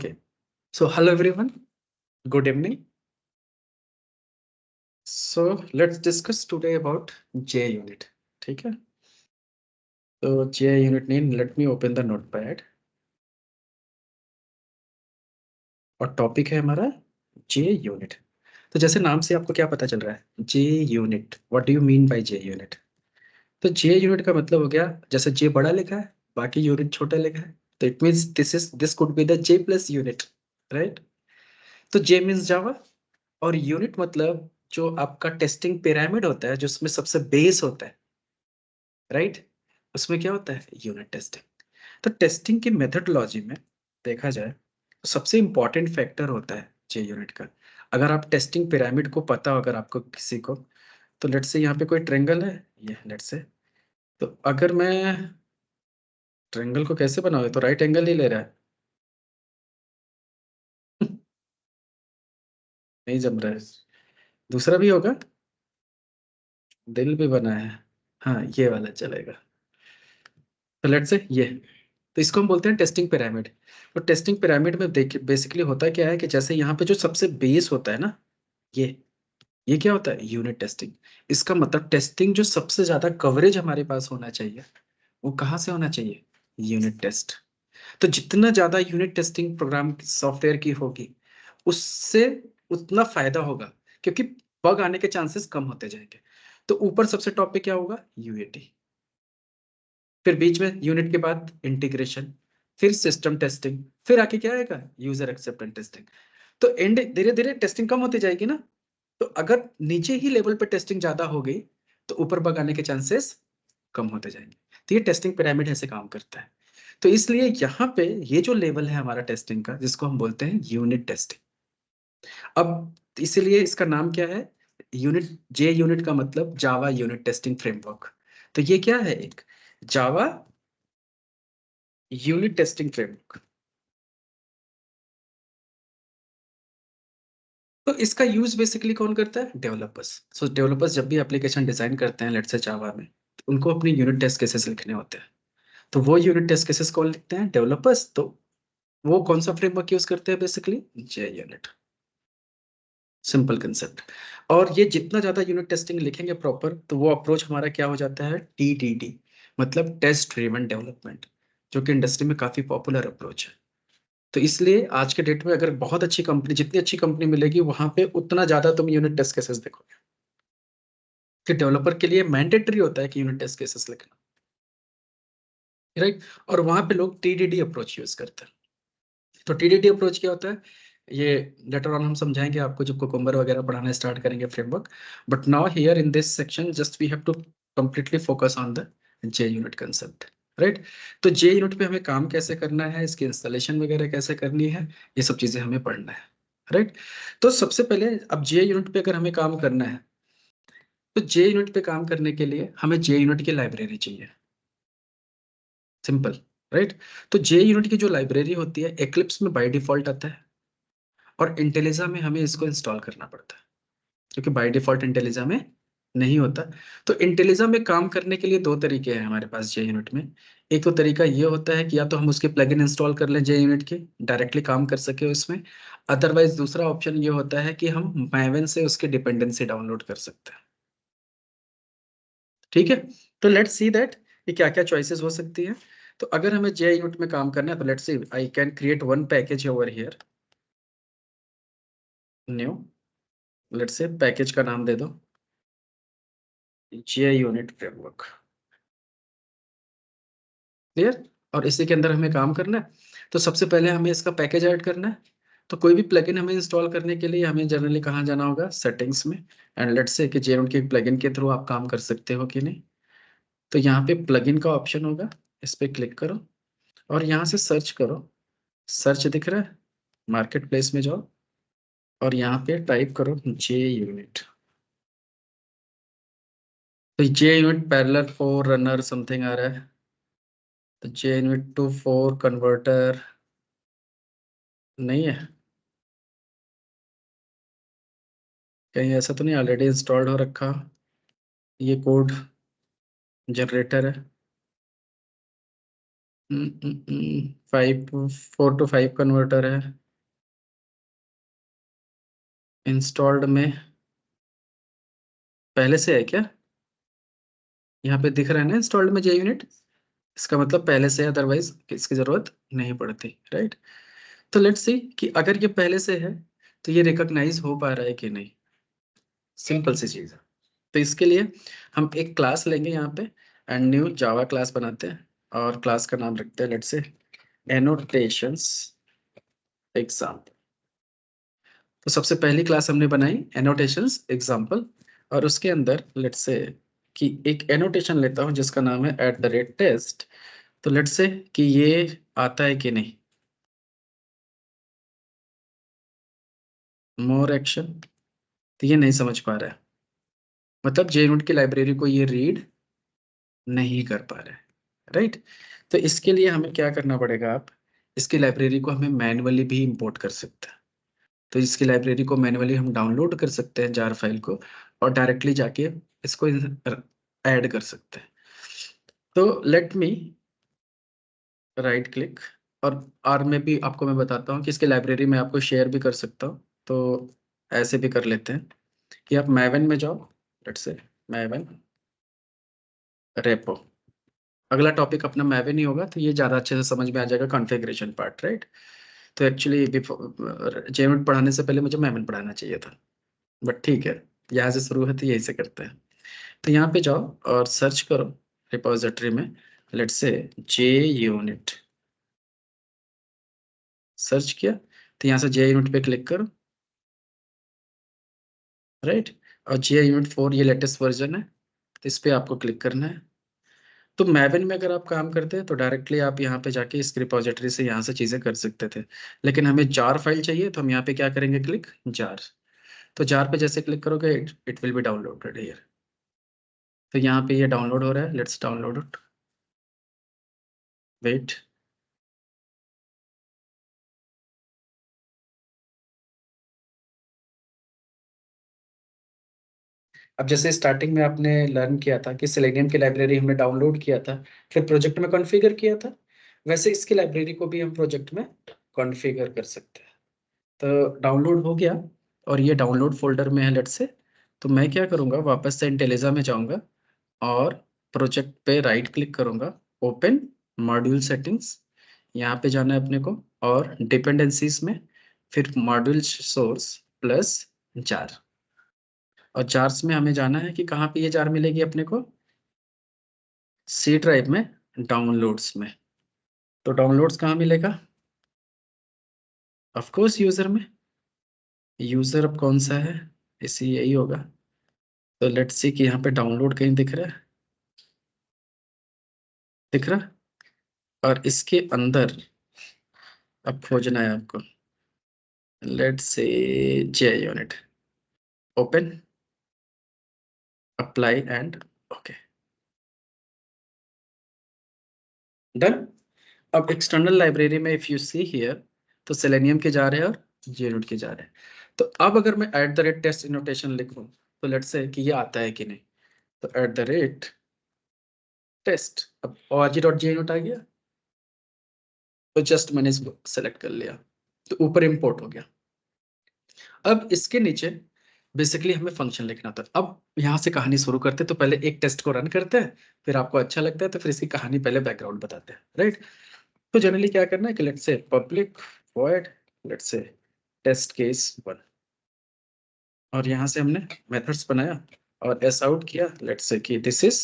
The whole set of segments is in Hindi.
Okay. So hello everyone. Good evening. So let's discuss today about J unit. ठीक है? तो J unit name. Let me open the notepad. और टॉपिक है हमारा J unit. तो जैसे नाम से आपको क्या पता चल रहा है? J unit. What do you mean by J unit? तो J unit का मतलब हो गया जैसे J बड़ा लिखा है, बाकी यूनिट छोटा लिखा है. तो it means this could be the J plus unit, right? तो J means Java और यूनिट मतलब जो आपका टेस्टिंग पिरामिड होता है, जो उसमें सबसे बेस होता है, राइट? उसमें क्या होता है? Unit testing. तो टेस्टिंग की मेथडोलॉजी में देखा जाए तो सबसे इंपॉर्टेंट फैक्टर होता है जे यूनिट का. अगर आप टेस्टिंग पिरामिड को पता हो, अगर आपको किसी को, तो लेट्स से यहाँ पे कोई ट्रेंगल है, ये लेट्स से. तो अगर मैं ट्रेंगल को कैसे बनाऊँ, तो राइट एंगल ही ले रहा है. नहीं जम रहा है. दूसरा भी होगा, दिल भी बना है. हाँ, ये वाला चलेगा. तो लेट्स से ये, तो इसको हम बोलते हैं टेस्टिंग पिरामिड. तो टेस्टिंग पिरामिड में देखिए बेसिकली होता क्या है कि जैसे यहाँ पे जो सबसे बेस होता है ना, ये क्या होता है? Unit testing. इसका मतलब टेस्टिंग जो सबसे ज्यादा कवरेज हमारे पास होना चाहिए, वो कहाँ से होना चाहिए? Unit test. तो जितना ज्यादा यूनिट टेस्टिंग प्रोग्राम सॉफ्टवेयर की होगी, उससे उतना फायदा होगा, क्योंकि बग आने के चांसेस कम होते जाएंगे. तो ऊपर सबसे टॉप पे क्या होगा? यूएटी. फिर बीच में यूनिट के बाद इंटीग्रेशन, फिर सिस्टम टेस्टिंग, फिर आके क्या आएगा? User acceptance testing. तो एंड धीरे धीरे टेस्टिंग कम होती जाएगी ना. तो अगर नीचे ही लेवल पे टेस्टिंग ज्यादा हो गई, तो ऊपर बग आने के चांसेस कम होते जाएंगे. तो ये टेस्टिंग पिरामिड ऐसे काम करता है. तो इसलिए यहाँ पे ये जो लेवल है हमारा टेस्टिंग का, जिसको हम बोलते हैं यूनिट टेस्टिंग. अब इसीलिए इसका नाम क्या है? यूनिट. जे यूनिट का मतलब जावा यूनिट टेस्टिंग फ्रेमवर्क. तो ये क्या है? एक जावा यूनिट टेस्टिंग फ्रेमवर्क. तो इसका यूज बेसिकली कौन करता है? डेवलपर्स. सो डेवलपर्स जब भी एप्लीकेशन डिजाइन करते हैं, लेट्स से जावा में, तो उनको अपनी यूनिट टेस्ट केसेस लिखने होते हैं. तो वो यूनिट टेस्ट केसेस कौन लिखते हैं? डेवलपर्स. तो वो कौन सा फ्रेमवर्क यूज करते हैं? बेसिकली जे यूनिट. Simple concept. और ये जितना ज्यादा यूनिट टेस्टिंग लिखेंगे प्रॉपर, तो वो अप्रोच हमारा क्या हो जाता है? टीडीडी, मतलब टेस्ट ड्रिवन डेवलपमेंट, जो कि इंडस्ट्री में काफी पॉपुलर अप्रोच है. तो इसलिए आज के डेट में अगर बहुत अच्छी कंपनी, जितनी अच्छी कंपनी मिलेगी, वहां पे उतना ज्यादा तुम यूनिट टेस्ट केसेस देखोगे. कि डेवलपर के लिए मैंडेटरी होता है कि यूनिट टेस्ट केसेस लिखना, राइट? और वहां पे लोग टीडीडी अप्रोच यूज करते हैं. तो टीडीडी अप्रोच क्या होता है, ये लेटर ऑन हम समझाएंगे आपको जब कुकुम्बर वगैरह पढ़ाना स्टार्ट करेंगे framework. But now here in this section just we have to completely focus on the J unit concept, right? तो जे यूनिट पे हमें काम कैसे करना है, इसकी इंस्टॉलेशन वगैरह कैसे करनी है, ये सब चीजें हमें पढ़ना है, राइट? तो सबसे पहले अब जे यूनिट पे अगर हमें काम करना है, तो जे यूनिट पे काम करने के लिए हमें जे यूनिट की लाइब्रेरी चाहिए. Simple, right? तो जे यूनिट की जो लाइब्रेरी होती है, एक्लिप्स में बाय डिफॉल्ट आता है, और इंटेलिजा में हमें इसको इंस्टॉल करना पड़ता है, क्योंकि बाय डिफॉल्ट इंटेलिजा में नहीं होता. तो इंटेलिजा में काम करने के लिए दो तरीके हैं हमारे पास जे यूनिट में. एक तो तरीका ये होता है कि या तो हम उसके प्लगइन इंस्टॉल कर लें जे यूनिट के, डायरेक्टली काम कर सके उसमें. अदरवाइज दूसरा ऑप्शन ये होता है कि हम मैवन से उसके डिपेंडेंसी डाउनलोड कर सकते हैं. ठीक है? तो लेट्स सी दैट कि क्या क्या चॉइसेस हो सकती है. तो अगर हमें जे यूनिट में काम करना है, तो let's see I can create one package over here. New, let's say package का नाम दे दो जे यूनिट फ्रेमवर्क. क्लियर? और इसी के अंदर हमें काम करना है. तो सबसे पहले हमें इसका पैकेज ऐड करना है. तो कोई भी प्लगइन हमें इंस्टॉल करने के लिए हमें जनरली कहाँ जाना होगा? सेटिंग्स में. एंड लेट्स से कि जे यूनिट के प्लगइन के थ्रू आप काम कर सकते हो कि नहीं. तो यहाँ पे प्लगइन का ऑप्शन होगा, इस पे क्लिक करो और यहाँ से सर्च करो. सर्च दिख रहा है? मार्केट प्लेस में जाओ और यहाँ पे टाइप करो जे यूनिट. तो जे unit parallel for runner something आ रहा है. तो जे यूनिट टू फोर कन्वर्टर नहीं है? कहीं ऐसा तो नहीं ऑलरेडी इंस्टॉल्ड हो रखा? ये कोड जनरेटर है. फाइव 4 to 5 कन्वर्टर है इंस्टॉल्ड में, पहले से है क्या? यहाँ पे दिख रहा है ना इंस्टॉल्ड में जे यूनिट, इसका मतलब पहले से है, अदरवाइज इसकी जरूरत नहीं पड़ती, राइट? तो लेट्स सी कि अगर ये पहले से है तो ये रिकॉग्नाइज हो पा रहा है कि नहीं। सिंपल सी चीज है। तो इसके लिए हम एक क्लास लेंगे यहाँ पे, एंड न्यू जावा क्लास बनाते हैं और क्लास का नाम रखते हैं लेट्स से एनोटेशंस एग्जाम्पल। तो सबसे पहली क्लास हमने बनाई एनोटेशंस एग्जाम्पल, और उसके अंदर लेट्स से कि एक एनोटेशन लेता हूँ जिसका नाम है @टेस्ट। तो लेट्स से कि ये आता है कि नहीं, मोर एक्शन, तो ये नहीं समझ पा रहा है, मतलब JUnit की लाइब्रेरी को ये रीड नहीं कर पा रहा है, राइट? तो इसके लिए हमें क्या करना पड़ेगा, आप इसकी लाइब्रेरी को हमें मैन्युअली भी इंपोर्ट कर सकते हैं। तो इसकी लाइब्रेरी को मैन्युअली हम डाउनलोड कर सकते हैं जार फाइल को, और डायरेक्टली जाके इसको ऐड कर सकते हैं। तो लेट मी राइट क्लिक, और आर में भी आपको मैं बताता हूँ कि इसके लाइब्रेरी में आपको शेयर भी कर सकता हूँ। तो ऐसे भी कर लेते हैं कि आप मैवन में जाओ, लेट्स से मैवन रेपो, अगला टॉपिक अपना मैवन ही होगा, तो ये ज़्यादा अच्छे से समझ में आ जाएगा कॉन्फ़िगरेशन पार्ट, राइट? तो एक्चुअली जेएमएड पढ़ाने से पहले मुझे मैवन पढ़ाना चाहिए था, बट ठीक है, यहाँ से शुरू है तो यही से करते हैं। तो यहाँ पे जाओ और सर्च करो रिपोजिटरी में, लेट्स से JUnit, सर्च किया तो यहाँ से JUnit पे क्लिक करो, राइट? और JUnit 4 ये लेटेस्ट वर्जन है, तो इस पे आपको क्लिक करना है। तो मैवन में अगर आप काम करते हैं तो डायरेक्टली आप यहाँ पे जाके इस रिपोजिटरी से यहाँ से चीजें कर सकते थे, लेकिन हमें जार फाइल चाहिए तो हम यहाँ पे क्या करेंगे, क्लिक जार। तो जार पे जैसे क्लिक करोगे it will be downloaded here. तो यहाँ पे ये डाउनलोड हो रहा है, लेट्स डाउनलोड इट, वेट। अब जैसे स्टार्टिंग में आपने लर्न किया था कि सेलेनियम की लाइब्रेरी हमने डाउनलोड किया था, फिर प्रोजेक्ट में कॉन्फ़िगर किया था, वैसे इसकी लाइब्रेरी को भी हम प्रोजेक्ट में कॉन्फ़िगर कर सकते हैं। तो डाउनलोड हो गया और ये डाउनलोड फोल्डर में है लेट्स से। तो मैं क्या करूँगा, वापस से इंटेलिजा में जाऊँगा और प्रोजेक्ट पे राइट क्लिक करूँगा, ओपन मॉड्यूल सेटिंग्स, यहाँ पे जाना है अपने को, और डिपेंडेंसीज में फिर मॉड्यूल सोर्स प्लस जार, और जार्स में हमें जाना है कि कहाँ पे ये जार मिलेगी अपने को, सी ड्राइव में, डाउनलोड्स में। तो डाउनलोड्स कहाँ मिलेगा, ऑफ कोर्स यूजर में। यूजर अब कौन सा है, इसी यही होगा। तो लेट्स सी कि यहाँ पे डाउनलोड कहीं दिख रहा है, दिख रहा, और इसके अंदर अब खोजना है आपको, let's say JUnit, open, apply and okay, done. अब एक्सटर्नल लाइब्रेरी में इफ यू सी हियर, तो सेलेनियम के जा रहे हैं और JUnit के जा रहे हैं। तो अब अगर मैं @टेस्ट इनोटेशन लिखूं, तो लेट्स से कि ये आता है कि नहीं, तो @टेस्ट, अब org.junit आ गया, तो जस्ट मैंने इसको सेलेक्ट कर लिया, तो ऊपर इंपोर्ट हो गया। अब इसके नीचे बेसिकली हमें फंक्शन लिखना था। अब यहाँ से कहानी शुरू करते हैं, तो पहले एक टेस्ट को रन करते हैं, फिर आपको अच्छा लगता है तो फिर इसकी कहानी पहले बैकग्राउंड बताते हैं, राइट? तो जनरली क्या करना है कि let's say public void, let's say test case 1, और यहाँ से हमने मेथड्स बनाया और एस आउट किया, लेट्स से कि दिस इज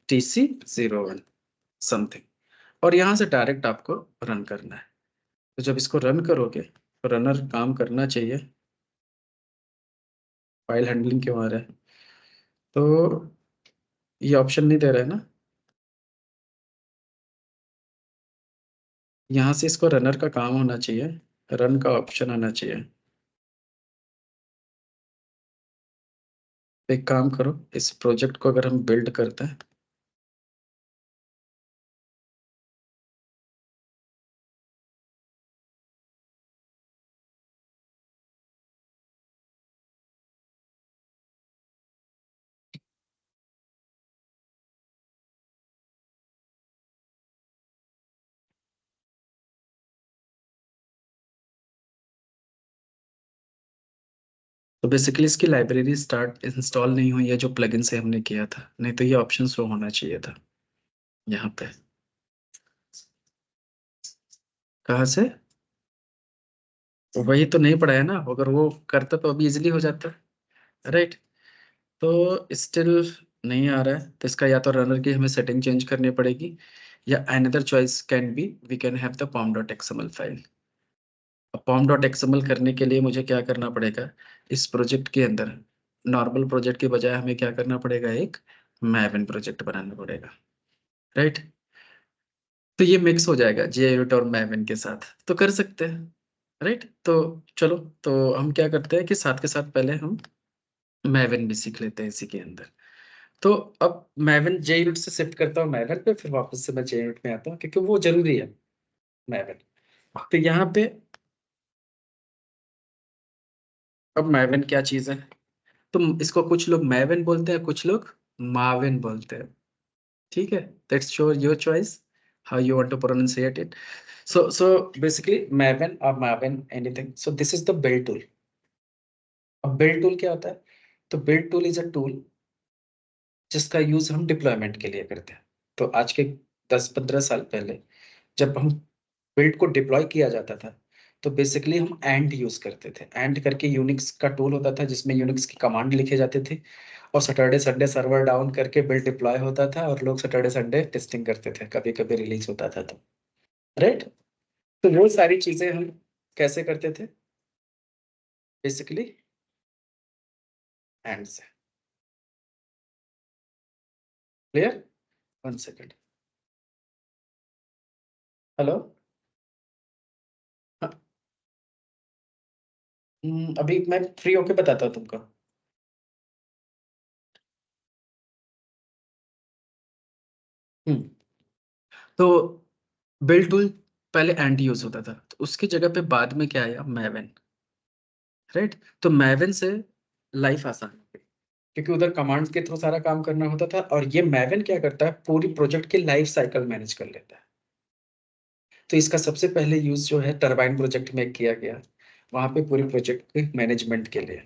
TC01 समथिंग, और यहाँ से डायरेक्ट आपको रन करना है। तो जब इसको रन करोगे तो रनर काम करना चाहिए, फाइल हैंडलिंग क्यों आ रहा है, तो ये ऑप्शन नहीं दे रहा है ना, यहाँ से इसको रनर का काम होना चाहिए, रन का ऑप्शन आना चाहिए। एक काम करो, इस प्रोजेक्ट को अगर हम बिल्ड करते हैं, तो बेसिकली इसकी लाइब्रेरी स्टार्ट इंस्टॉल नहीं हुई है जो प्लगइन से हमने किया था, नहीं तो ये ऑप्शन शो होना चाहिए था यहाँ पे। कहाँ से? वही तो नहीं पढ़ा है ना, अगर वो करता तो अभी इजिली हो जाता, राइट। तो स्टिल नहीं आ रहा है, तो इसका या तो रनर की हमें सेटिंग चेंज करनी पड़ेगी, या another choice can be we can have the POM dot XML file. अब पॉम डॉट एक्सएमएल करने के लिए मुझे क्या करना पड़ेगा, इस प्रोजेक्ट के अंदर नॉर्मल प्रोजेक्ट के बजाय हमें क्या करना पड़ेगा, एक मैवन प्रोजेक्ट बनाना पड़ेगा, राइट। तो ये मिक्स हो जाएगा जेयूनिट और मैवन के साथ, तो कर सकते हैं, राइट। तो चलो, तो हम क्या करते हैं कि साथ के साथ पहले हम मैवन भी सीख लेते हैं इसी के अंदर। तो अब मैवन जे यूनिट से शिफ्ट करता हूँ मैवन पे, फिर वापस से मैं जे यूनिट में आता हूँ क्योंकि वो जरूरी है मैवन। तो यहाँ पे अब मैवन क्या चीज है, तो इसको कुछ लोग मैवन बोलते हैं, कुछ लोग माविन बोलते हैं, ठीक है। That's sure your choice how you want to pronunciate it. So basically Maven or Maven anything, so this is the build tool। अब build tool क्या होता है, तो build tool is a tool जिसका यूज हम डिप्लॉयमेंट के लिए करते हैं। तो आज के 10-15 साल पहले जब हम बिल्ड को डिप्लॉय किया जाता था, तो बेसिकली हम एंड यूज करते थे। एंड करके यूनिक्स का टूल होता था जिसमें यूनिक्स की कमांड लिखे जाते थे, और सैटरडे संडे सर्वर डाउन करके बिल्ड डिप्लॉय होता था और लोग सैटरडे संडे टेस्टिंग करते थे, कभी कभी रिलीज होता था तो, राइट। तो वो सारी चीजें हम कैसे करते थे, बेसिकली एंड से। क्लियर? One second. हेलो। हाँ, अभी मैं फ्री होके बताता हूँ तुमको। हम्म तो बिल्ड टूल पहले एंड यूज होता था, तो उसकी जगह पे बाद में क्या आया, मैवन, राइट। तो मैवन से लाइफ आसान हो गई, क्योंकि उधर कमांड्स के थ्रू सारा काम करना होता था, और ये मैवन क्या करता है, पूरी प्रोजेक्ट की लाइफ साइकिल मैनेज कर लेता है। तो इसका सबसे पहले यूज जो है टरबाइन प्रोजेक्ट में किया गया, वहां पे पूरे प्रोजेक्ट के मैनेजमेंट के लिए।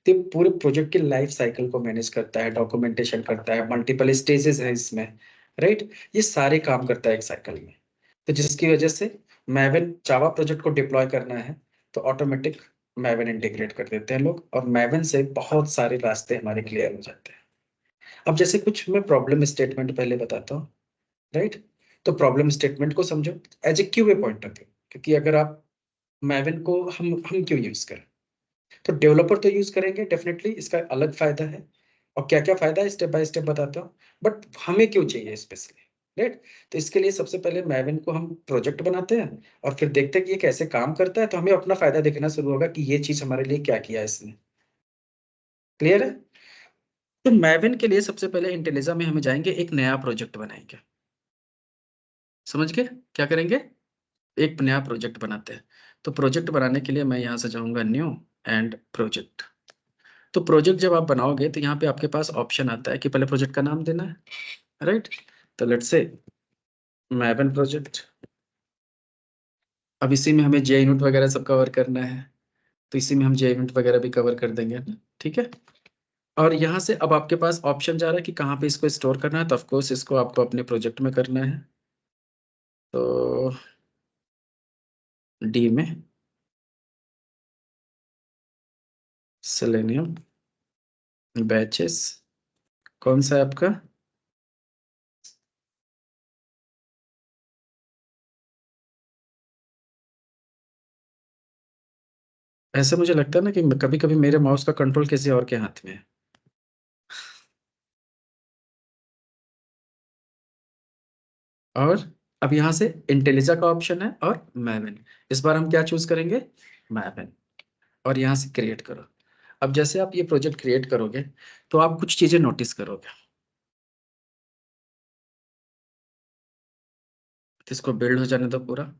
तो ये पूरे प्रोजेक्ट की लाइफ साइकिल को मैनेज करता है, डॉक्यूमेंटेशन करता है, मल्टीपल स्टेजेस है इसमें, राइट। ये सारे काम करता है एक साइकिल में। तो जिसकी वजह से मैवन जावा प्रोजेक्ट को डिप्लॉय करना है, तो ऑटोमेटिक मैवन इंटीग्रेट कर देते हैं लोग, और मैवन से बहुत सारे रास्ते हमारे क्लियर हो जाते हैं। अब जैसे कुछ मैं प्रॉब्लम स्टेटमेंट पहले बताता हूँ, राइट। तो प्रॉब्लम स्टेटमेंट को समझो as a QA point of view, क्योंकि अगर आप मैवन को हम क्यों यूज करें, तो डेवलपर तो यूज करेंगे डेफिनेटली, इसका अलग फायदा है, और क्या क्या फायदा है स्टेप बाय स्टेप बताता हूँ। बट हमें क्यों चाहिए स्पेशली, राइट। तो इसके लिए सबसे पहले मैवन को हम प्रोजेक्ट बनाते हैं, और फिर देखते हैं कि ये कैसे काम करता है, तो हमें अपना फायदा दिखना शुरू होगा कि ये चीज हमारे लिए क्या किया है इसने। क्लियर है? तो मैवन के लिए सबसे पहले इंटेलिजा में हमें जाएंगे, एक नया प्रोजेक्ट बनाएंगे। समझ गए क्या करेंगे? एक नया प्रोजेक्ट बनाते हैं। तो प्रोजेक्ट बनाने के लिए मैं यहाँ से जाऊंगा न्यू एंड प्रोजेक्ट। तो प्रोजेक्ट जब आप बनाओगे तो यहाँ पे आपके पास ऑप्शन आता है कि पहले प्रोजेक्ट का नाम देना है, राइट। तो लेट्स से मैवन प्रोजेक्ट। अब इसी में हमें जे यूनिट वगैरह सब कवर करना है, तो इसी में हम जे यूनिट वगैरह भी कवर कर देंगे ना, ठीक है। और यहाँ से अब आपके पास ऑप्शन जा रहा है कि कहाँ पे इसको स्टोर करना है, तो ऑफकोर्स इसको आपको अपने प्रोजेक्ट में करना है। तो डी में सेलेनियम बैचेस, कौन सा है आपका? ऐसा मुझे लगता है ना कि कभी कभी मेरे माउस का कंट्रोल किसी और के हाथ में है। और अब यहाँ से इंटेलिजा का ऑप्शन है और मैवन, इस बार हम क्या चूज करेंगे, मैवन। और यहाँ से क्रिएट करो। अब जैसे आप ये प्रोजेक्ट क्रिएट करोगे, तो आप कुछ चीजें नोटिस करोगे। तो इसको बिल्ड हो जाने दो पूरा।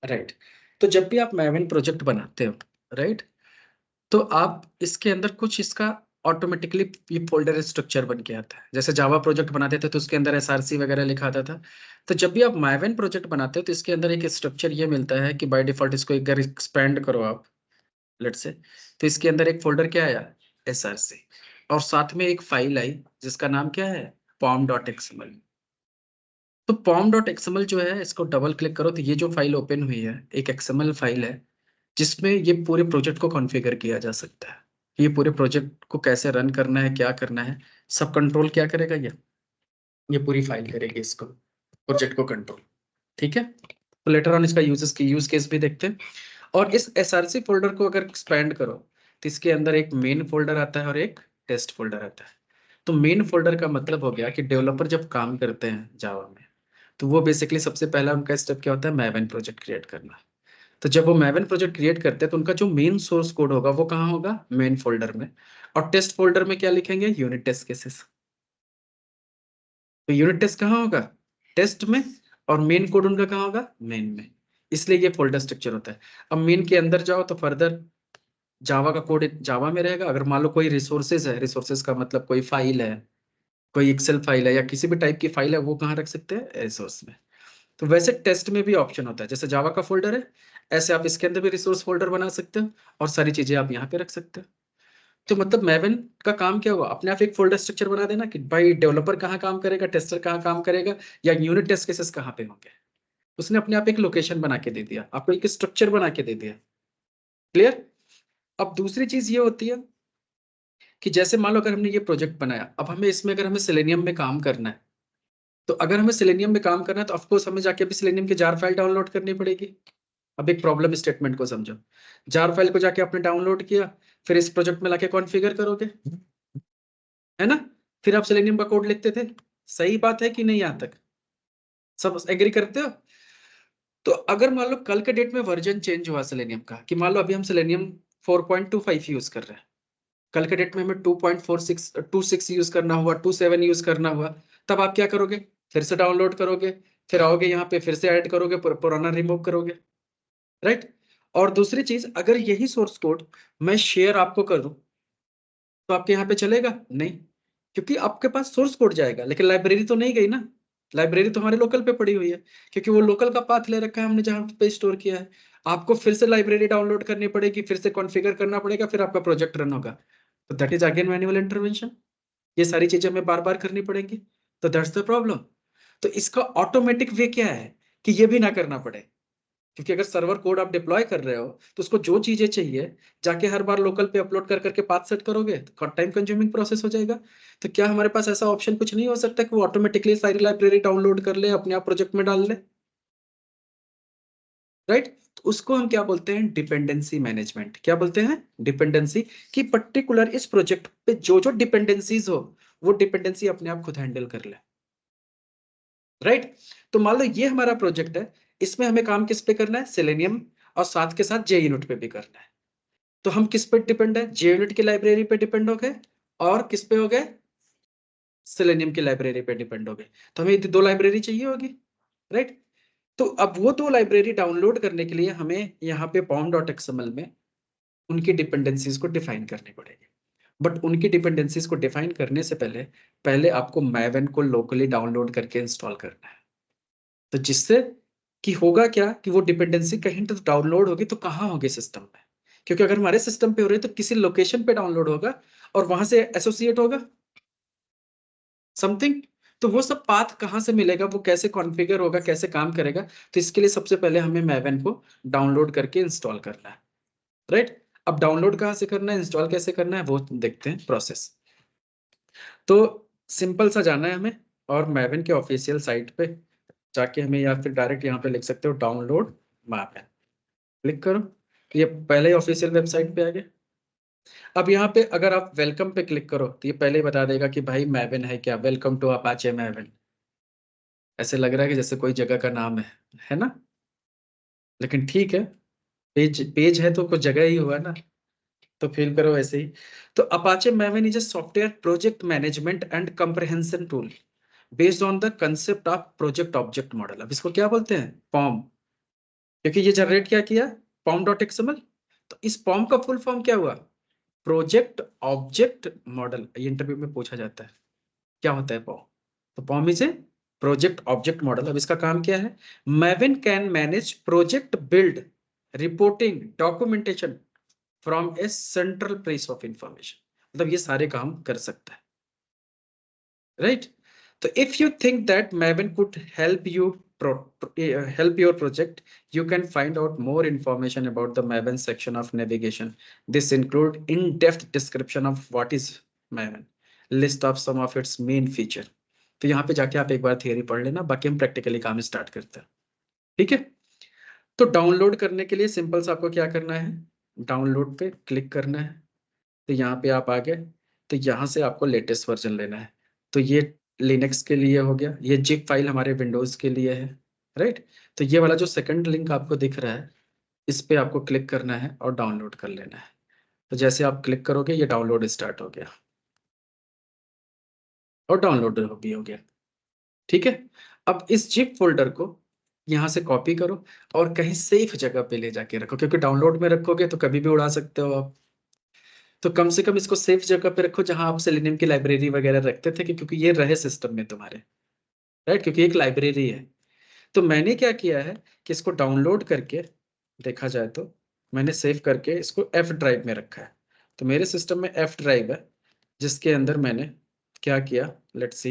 राइट। तो जब भी आप मैवन प्रोजेक्ट बनाते हो, राइट, तो आप इसके अंदर कुछ इसका ऑटोमेटिकली ये फोल्डर स्ट्रक्चर बन के आता है। जैसे जावा प्रोजेक्ट बनाते थे तो उसके अंदर एसआरसी वगैरह लिखा आता था। तो जब भी आप माइवेन प्रोजेक्ट बनाते हो तो इसके अंदर एक स्ट्रक्चर ये मिलता है कि बाय डिफॉल्ट इसको अगर एक्सपेंड करो आप लेट से, तो इसके अंदर एक फोल्डर क्या आया, एसआरसी, और साथ में एक फाइल आई जिसका नाम क्या है, pom.xml। तो pom.xml जो है, इसको डबल क्लिक करो तो ये जो फाइल ओपन हुई है एक एक्सएमएल फाइल है जिसमें ये पूरे प्रोजेक्ट को कॉन्फ़िगर किया जा सकता है। ये पूरे प्रोजेक्ट को कैसे रन करना है, क्या करना है, सब कंट्रोल क्या करेगा ये पूरी फाइल करेगी इसको, प्रोजेक्ट को कंट्रोल। ठीक है, तो लेटर ऑन इसका यूज केस भी देखते हैं। और इस एसआरसी फोल्डर को अगर एक्सपैंड करो तो इसके अंदर एक मेन फोल्डर आता है और एक टेस्ट फोल्डर आता है। तो मेन फोल्डर का मतलब हो गया कि डेवलपर जब काम करते हैं जावा में तो वो बेसिकली सबसे पहला उनका स्टेप क्या होता है, मैवेन प्रोजेक्ट क्रिएट करना। तो जब वो मैवेन प्रोजेक्ट क्रिएट करते हैं तो उनका जो मेन सोर्स कोड होगा वो कहाँ होगा, मेन फोल्डर में। और टेस्ट फोल्डर में क्या लिखेंगे, यूनिट टेस्ट केसेस। तो यूनिट टेस्ट कहाँ होगा, टेस्ट में, और मेन कोड उनका कहाँ होगा, मेन में। इसलिए ये फोल्डर स्ट्रक्चर होता है। अब मेन के अंदर जाओ तो फर्दर जावा का कोड जावा में रहेगा। अगर मान लो कोई रिसोर्सेज है, रिसोर्सेज का मतलब कोई फाइल है, कोई एक्सेल फाइल है या किसी भी टाइप की फाइल है, वो कहाँ रख सकते हैं, रिसोर्स में। तो वैसे टेस्ट में भी ऑप्शन होता है, जैसे जावा का फोल्डर है ऐसे आप इसके अंदर भी रिसोर्स फोल्डर बना सकते हो और सारी चीजें आप यहाँ पे रख सकते हो। तो मतलब मैवेन का काम क्या हुआ, अपने आप एक फोल्डर स्ट्रक्चर बना देना कि भाई डेवलपर कहाँ काम करेगा, टेस्टर कहाँ काम करेगा, या यूनिट टेस्ट केसेस कहाँ पे होंगे। उसने अपने आप एक लोकेशन बना के दे दिया, आपको एक स्ट्रक्चर बना के दे दिया। क्लियर। अब दूसरी चीज ये होती है कि जैसे मान लो अगर हमने ये प्रोजेक्ट बनाया, अब हमें इसमें अगर हमें सेलेनियम में काम करना है, तो अगर हमें सेलेनियम में काम करना है तो ऑफकोर्स हमें जाके अभी सेलेनियम की जार फाइल डाउनलोड करनी पड़ेगी। अब एक प्रॉब्लम स्टेटमेंट को समझो, जार फाइल को जाके आपने डाउनलोड किया, फिर इस प्रोजेक्ट में लाके कॉन्फ़िगर करोगे, है ना। फिर आप सेलेनियम का कोड लिखते थे, सही बात है कि नहीं, यहां तक सब एग्री करते हो। तो अगर मान लो कल के डेट में वर्जन चेंज हुआ सेलेनियम का, कि मान लो अभी हम सेलेनियम 4.25 यूज कर रहे हैं, कल के डेट में हमें 2.46 यूज करना हुआ, 27 यूज करना हुआ, तब आप क्या करोगे, फिर से डाउनलोड करोगे, फिर आओगे यहाँ पे फिर से ऐड करोगे, पुराना रिमूव करोगे, राइट। और दूसरी चीज, अगर यही सोर्स कोड मैं शेयर आपको कर दूं तो आपके यहाँ पे चलेगा नहीं, क्योंकि आपके पास सोर्स कोड जाएगा लेकिन लाइब्रेरी तो नहीं गई ना। लाइब्रेरी तो हमारे लोकल पे पड़ी हुई है, क्योंकि वो लोकल का पाथ ले रखा है हमने जहाँ पे स्टोर किया है। आपको फिर से लाइब्रेरी डाउनलोड करनी पड़ेगी, फिर से कॉन्फ़िगर करना पड़ेगा, फिर आपका प्रोजेक्ट रन होगा। तो that is again manual intervention, ये सारी चीजें हमें बार बार करनी पड़ेंगी। तो दैट्स द प्रॉब्लम। तो इसका ऑटोमेटिक वे क्या है कि ये भी ना करना पड़े, क्योंकि अगर सर्वर कोड आप डिप्लॉय कर रहे हो तो उसको जो चीजें चाहिए जाके हर बार लोकल पे अपलोड कर करके पाथ सेट करोगे तो टाइम कंज्यूमिंग प्रोसेस हो जाएगा। तो क्या हमारे पास ऐसा ऑप्शन कुछ नहीं हो सकता कि वो ऑटोमेटिकली सारी लाइब्रेरी डाउनलोड कर ले, अपने आप प्रोजेक्ट में डाल ले, राइट। तो उसको हम क्या बोलते हैं, डिपेंडेंसी मैनेजमेंट। क्या बोलते हैं, डिपेंडेंसी। कि पर्टिकुलर इस प्रोजेक्ट पे जो जो डिपेंडेंसीज हो वो डिपेंडेंसी अपने आप खुद हैंडल कर ले, राइट। तो मान लो ये हमारा प्रोजेक्ट है, इसमें हमें काम किस पे करना है, सेलेनियम, और साथ के साथ जे यूनिट पे भी करना है। तो हम किस पे डिपेंड है, जे यूनिट की लाइब्रेरी पे डिपेंड हो गए, और किस पे हो गए, सेलेनियम की लाइब्रेरी पे डिपेंड हो गए। तो हमें दो लाइब्रेरी चाहिए होगी, राइट। तो अब वो दो लाइब्रेरी डाउनलोड करने के लिए हमें यहाँ पे pom.xml में उनकी डिपेंडेंसीज को डिफाइन करनी पड़ेगी। बट उनकी डिपेंडेंसीज को डिफाइन करने से पहले पहले आपको मैवेन को लोकली डाउनलोड करके इंस्टॉल करना है। तो जिससे कि होगा क्या कि वो डिपेंडेंसी कहीं तो डाउनलोड होगी, तो कहाँ होगी, सिस्टम में। क्योंकि अगर हमारे सिस्टम पे हो रही है तो किसी लोकेशन पे डाउनलोड होगा और वहां से एसोसिएट होगा समथिंग। तो वो सब पाथ कहाँ से मिलेगा, वो कैसे कॉन्फ़िगर होगा, कैसे काम करेगा। तो इसके लिए सबसे पहले हमें मैवेन को डाउनलोड करके इंस्टॉल करना है, राइट। अब डाउनलोड कहाँ से करना है, इंस्टॉल कैसे करना है, वो देखते हैं प्रोसेस। तो सिंपल सा जाना है हमें, और मैवेन के ऑफिशियल साइट पे जाके हमें, या फिर डायरेक्ट यहाँ पे लिख सकते हो डाउनलोड मैवेन, क्लिक करो। ये पहले ही ऑफिशियल वेबसाइट पे आ गया। अब यहाँ पे अगर आप वेलकम पे क्लिक करो तो ये पहले ही बता देगा कि भाई मैवेन है क्या, वेलकम टू अपाचे मैवेन। ऐसे लग रहा है कि जैसे कोई जगह का नाम है ना। लेकिन ठीक है, पेज पेज है तो कुछ जगह ही हुआ ना, तो फील करो ऐसे ही। तो Apache Maven is a software project management and comprehension tool based on the concept of project object model. अब इसको क्या बोलते हैं, पॉम, क्योंकि ये जनरेट क्या किया, pom.xml। तो इस पॉम का फुल फॉर्म क्या हुआ, प्रोजेक्ट ऑब्जेक्ट मॉडल, ये इंटरव्यू में पूछा जाता है, क्या होता है पॉम? तो POM is a project object model. अब इसका काम क्या है? Maven can manage project build, reporting, documentation from a central place of information. मतलब ये सारे काम कर सकता है, राइट? तो if you think that Maven could help you help your project, you can find out more information about the Maven section of navigation. This include in-depth description of what is Maven, list of some of its main feature. तो यहाँ पे जाके आप एक बार थियरी पढ़ लेना, बाकी हम प्रैक्टिकली काम स्टार्ट करते हैं, ठीक है? तो डाउनलोड करने के लिए सिंपल सा आपको क्या करना है, डाउनलोड पे क्लिक करना है। तो यहाँ पे आप आ गए, तो यहाँ से आपको लेटेस्ट वर्जन लेना है। तो ये लिनक्स के लिए हो गया, ये जिप फाइल हमारे विंडोज के लिए है, राइट? तो ये वाला जो सेकंड लिंक आपको दिख रहा है, इस पे आपको क्लिक करना है और डाउनलोड कर लेना है। तो जैसे आप क्लिक करोगे ये डाउनलोड स्टार्ट हो गया और डाउनलोड भी हो गया, ठीक है? अब इस जिप फोल्डर को यहाँ से कॉपी करो और कहीं सेफ जगह पे ले जाके रखो, क्योंकि डाउनलोड में रखोगे तो कभी भी उड़ा सकते हो आप। तो कम से कम इसको सेफ जगह पे रखो जहां आप सेलेनियम की लाइब्रेरी वगैरह रखते थे, क्योंकि ये रहे सिस्टम में तुम्हारे, राइट? क्योंकि एक लाइब्रेरी है। तो मैंने क्या किया है कि इसको डाउनलोड करके, देखा जाए तो मैंने सेव करके इसको एफ ड्राइव में रखा है। तो मेरे सिस्टम में एफ ड्राइव है, जिसके अंदर मैंने क्या किया, लेट्स सी,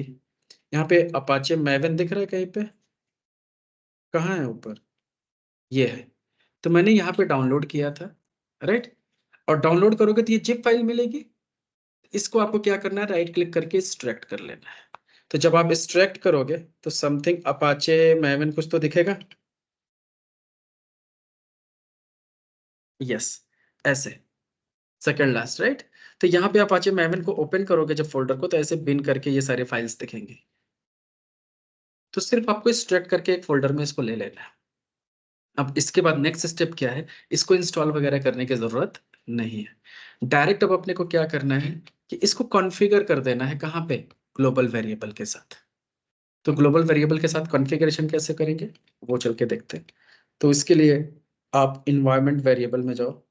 यहाँ पे अपाचे मैवन दिख रहा है कहीं पे, कहाँ है ऊपर, ये है। तो मैंने यहाँ पे डाउनलोड किया था, राइट? और डाउनलोड करोगे तो ये जिप फाइल मिलेगी। इसको आपको क्या करना है, राइट क्लिक करके एक्सट्रैक्ट कर लेना है। तो जब आप एक्सट्रैक्ट करोगे तो समथिंग अपाचे मैवन कुछ तो दिखेगा, यस, ऐसे, सेकंड लास्ट, राइट? तो यहाँ पे अपाचे मैवन को ओपन करोगे जब फोल्डर को, तो ऐसे बिन करके ये सारे फाइल्स दिखेंगे। तो सिर्फ आपको एक्सट्रैक्ट करके एक फोल्डर में इसको ले लेना है। अब इसके बाद नेक्स्ट स्टेप क्या है, इसको इंस्टॉल वगैरह करने की जरूरत नहीं है। डायरेक्ट अब अपने को क्या करना है कि इसको कॉन्फ़िगर कर देना है, कहाँ पे, ग्लोबल वेरिएबल के साथ। तो ग्लोबल वेरिएबल के साथ कॉन्फ़िगरेशन कैसे करेंगे, वो चल के देखते हैं। तो इसके लिए आप इन्वायरमेंट वेरिएबल में जाओ,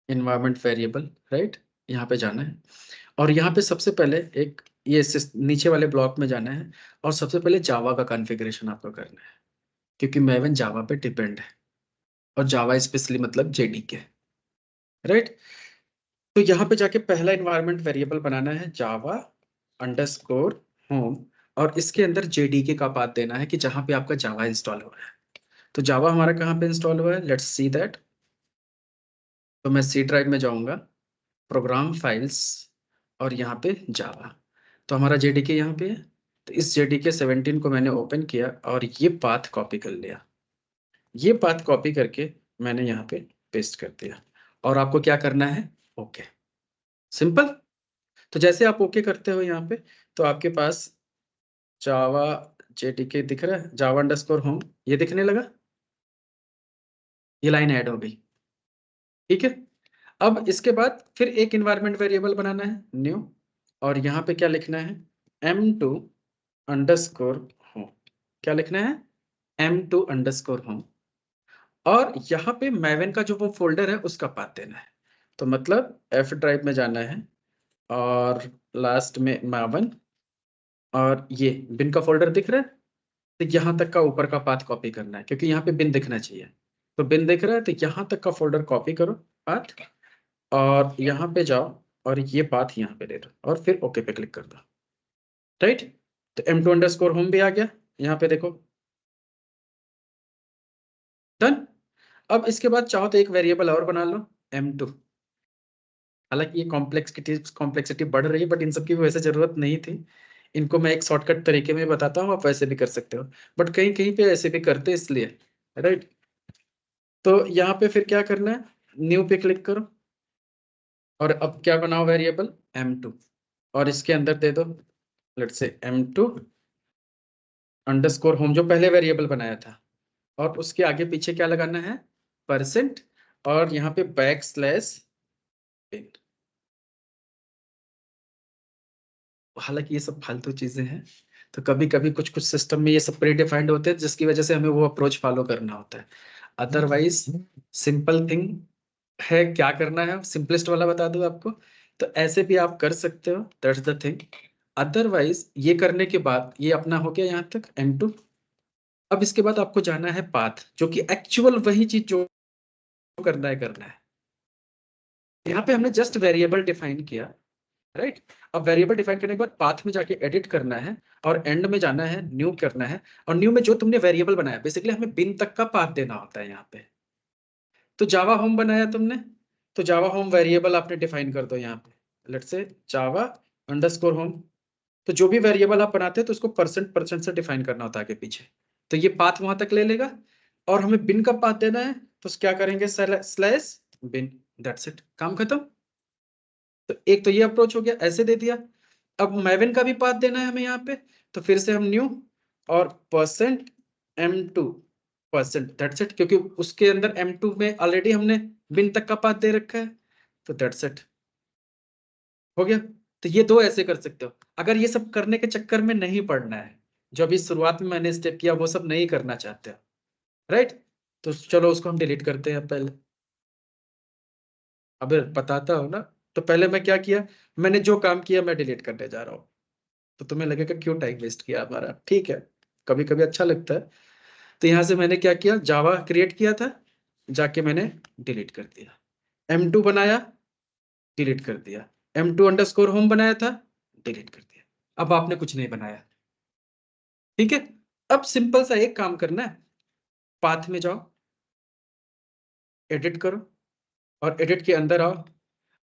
इन्वायरमेंट वेरिएबल, राइट? यहाँ पे जाना है और यहाँ पे सबसे पहले एक ये नीचे वाले ब्लॉक में जाना है और सबसे पहले जावा का कॉन्फ़िगरेशन आपको करना है, क्योंकि मैवन जावा पे डिपेंड है और जावा स्पेशली मतलब जेडीके, राइट? तो यहाँ पे जाके पहला इन्वायरमेंट वेरिएबल बनाना है जावा अंडरस्कोर होम, और इसके अंदर जेडीके का पाथ देना है कि जहाँ पे आपका जावा इंस्टॉल हुआ है। तो जावा हमारा कहाँ पे इंस्टॉल हुआ है, लेट्स सी दैट। तो मैं सी ड्राइव में जाऊंगा, प्रोग्राम फाइल्स, और यहाँ पे जावा। तो हमारा जेडीके यहाँ पे है। तो इस जेडीके 17 को मैंने ओपन किया और ये पाथ कॉपी कर लिया। ये पाथ कॉपी करके मैंने यहाँ पे पेस्ट कर दिया और आपको क्या करना है, ओके, सिंपल। तो जैसे आप ओके करते हो यहाँ पे, तो आपके पास जावा जेडीके दिख रहा है, जावा अंडरस्कोर होम, ये दिखने लगा, ये लाइन ऐड हो गई, ठीक है? अब इसके बाद फिर एक इन्वायरमेंट वेरिएबल बनाना है, न्यू, और यहाँ पे क्या लिखना है, m2 अंडरस्कोर होम। क्या लिखना है, m2 अंडरस्कोर होम, और यहाँ पे मैवन का जो वो फोल्डर है उसका पाथ देना है। तो मतलब एफ ड्राइव में जाना है और लास्ट में मैवन, और ये बिन का फोल्डर दिख रहा है, तो यहाँ तक का ऊपर का पाथ कॉपी करना है, क्योंकि यहाँ पे बिन दिखना चाहिए। तो बिन दिख रहा है तो यहाँ तक का फोल्डर कॉपी करो पाथ, और यहाँ पे जाओ और ये पाथ यहाँ पे दे दो और फिर ओके पे क्लिक कर दो, राइट? तो m2 अंडरस्कोर होम भी आ गया, यहाँ पे देखो, डन। अब इसके बाद चाहो तो एक वेरिएबल और बना लो, m2। हालांकि ये कॉम्प्लेक्सिटी बढ़ रही है, बट इन सब की वैसे जरूरत नहीं थी। इनको मैं एक शॉर्टकट तरीके में बताता हूँ, आप वैसे भी कर सकते हो, बट कहीं कहीं पे ऐसे भी करते इसलिए, राइट? तो यहाँ पे फिर क्या करना है, न्यू पे क्लिक करो और अब क्या बनाओ वेरिएबल, m2, और इसके अंदर दे दो let's say m2 underscore home, जो पहले वेरिएबल बनाया था, और उसके आगे पीछे क्या लगाना है, परसेंट, और यहाँ पे बैक स्लैश बिन। हालांकि ये सब फालतू चीजें हैं, तो कभी कभी कुछ कुछ सिस्टम में ये सब प्री डिफाइंड होते हैं, जिसकी वजह से हमें वो अप्रोच फॉलो करना होता है। अदरवाइज सिंपल थिंग है, क्या करना है सिंपलेस्ट वाला बता दूं आपको, तो ऐसे भी आप कर सकते हो, दैट्स द थिंग। अदरवाइज ये करने के बाद ये अपना हो गया यहाँ तक M2। अब इसके बाद आपको जाना है पाथ, जो कि एक्चुअल वही चीज जो करना है। यहाँ पे हमने जस्ट वेरिएबल डिफाइन किया, राइट। अब वेरिएबल डिफाइन करने के बाद पाथ में जाके एडिट करना है और एंड में जाना है, न्यू करना है। और न्यू में जो तुमने वेरिएबल बनाया, बेसिकली हमें बिन तक का पाथ देना होता है यहाँ पे। तो जावा होम बनाया तुमने, तो जावा होम वेरिएबल आपने डिफाइन कर दो यहाँ पे, let's say Java underscore home. तो जो भी वेरिएबल आप बनाते हैं तो उसको परसेंट से डिफाइन करना होता है आगे पीछे। तो ये पाथ वहां तक ले लेगा, और हमें बिन का पाथ देना है, तो क्या करेंगे, स्लैश बिन, दैट्स इट, काम खत्म। तो एक तो ये अप्रोच हो गया, ऐसे दे दिया। अब मैविन का भी पाथ देना है हमें यहाँ पे, तो फिर से हम न्यू और %M2 परसेंट, दैट्स इट, क्योंकि उसके अंदर M2 में ऑलरेडी हमने बिन तक का पाथ दे रखा है, तो दैट्स इट, हो गया। तो ये दो ऐसे कर सकते हो। अगर ये सब करने के चक्कर में नहीं पड़ना है, जो अभी शुरुआत में मैंने स्टेप किया वो सब नहीं करना चाहते हो, राइट, तो चलो उसको हम डिलीट करते हैं पहले। अब बताता हूँ ना, तो पहले मैं क्या किया, मैंने जो काम किया मैं डिलीट करने जा रहा हूँ। तो तुम्हें लगेगा क्यों टाइम वेस्ट किया हमारा, ठीक है, कभी कभी अच्छा लगता है। तो यहाँ से मैंने क्या किया, जावा क्रिएट किया था, जाके मैंने डिलीट कर दिया। M2 बनाया, डिलीट कर दिया। M2 अंडरस्कोर होम बनाया था, डिलीट कर दिया। अब आपने कुछ नहीं बनाया, ठीक है। अब सिंपल सा एक काम करना है, पाथ में जाओ, एडिट करो, और एडिट के अंदर आओ।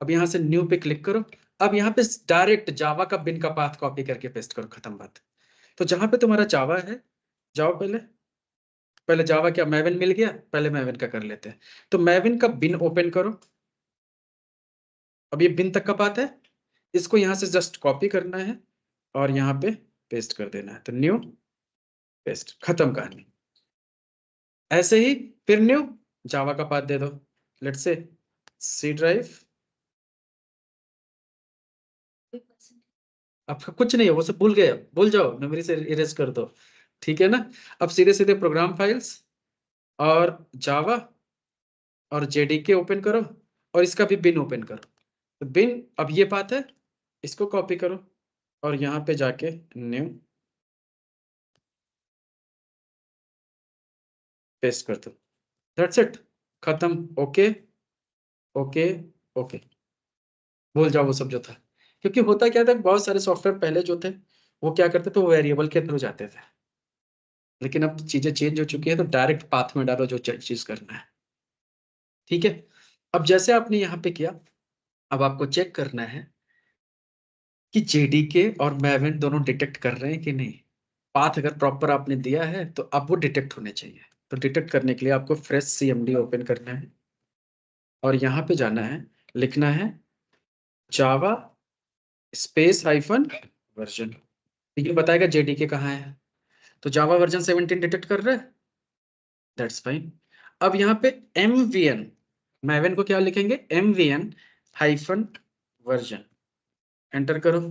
अब यहाँ से न्यू पे क्लिक करो। अब यहाँ पे डायरेक्ट जावा का बिन का पाथ कॉपी करके पेस्ट करो, खत्म बात। तो जहां पे तुम्हारा जावा है, जाओ पहले, पहले जावा क्या मैविन मिल गया, पहले मैविन का कर लेते हैं। तो मैविन का बिन ओपन करो। अब ये बिन तक का पाथ है, इसको यहाँ से जस्ट कॉपी करना है और यहाँ पे पेस्ट कर देना है। तो न्यू, पेस्ट, खत्म कहानी। ऐसे ही फिर न्यू जावा का पाथ दे दो, लेट्स से सी ड्राइव। आपका कुछ नहीं है, वो सब भूल गए, भूल जाओ, मेमोरी से इरेज कर दो, ठीक है ना। अब सीधे सीधे प्रोग्राम फाइल्स और जावा और जेडीके ओपन करो, और इसका भी बिन ओपन करो। तो बिन, अब ये बात है, इसको कॉपी करो और यहाँ पे जाके न्यू पेस्ट कर दो, दैट्स इट, खत्म। ओके ओके ओके, भूल जाओ वो सब जो था। क्योंकि होता क्या था, बहुत सारे सॉफ्टवेयर पहले जो थे वो क्या करते थे, वो वेरिएबल के थ्रू जाते थे। लेकिन अब चीजें चेंज हो चुकी है, तो डायरेक्ट पाथ में डालो जो चीज करना है, ठीक है। अब जैसे आपने यहाँ पे किया, अब आपको चेक करना है कि जेडीके और मैविन दोनों डिटेक्ट कर रहे हैं कि नहीं। पाथ अगर प्रॉपर आपने दिया है तो अब वो डिटेक्ट होने चाहिए। तो डिटेक्ट करने के लिए आपको फ्रेश CMD ओपन करना है, और यहाँ पे जाना है, लिखना है जावा स्पेस हाइफन वर्जन। ये बताएगा जेडीके कहाँ है। तो जावा वर्जन 17 डिटेक्ट कर रहा है, दैट्स फाइन। अब यहाँ पे MVN, मैविन को क्या लिखेंगे, MVN हाइफन वर्जन, एंटर करो।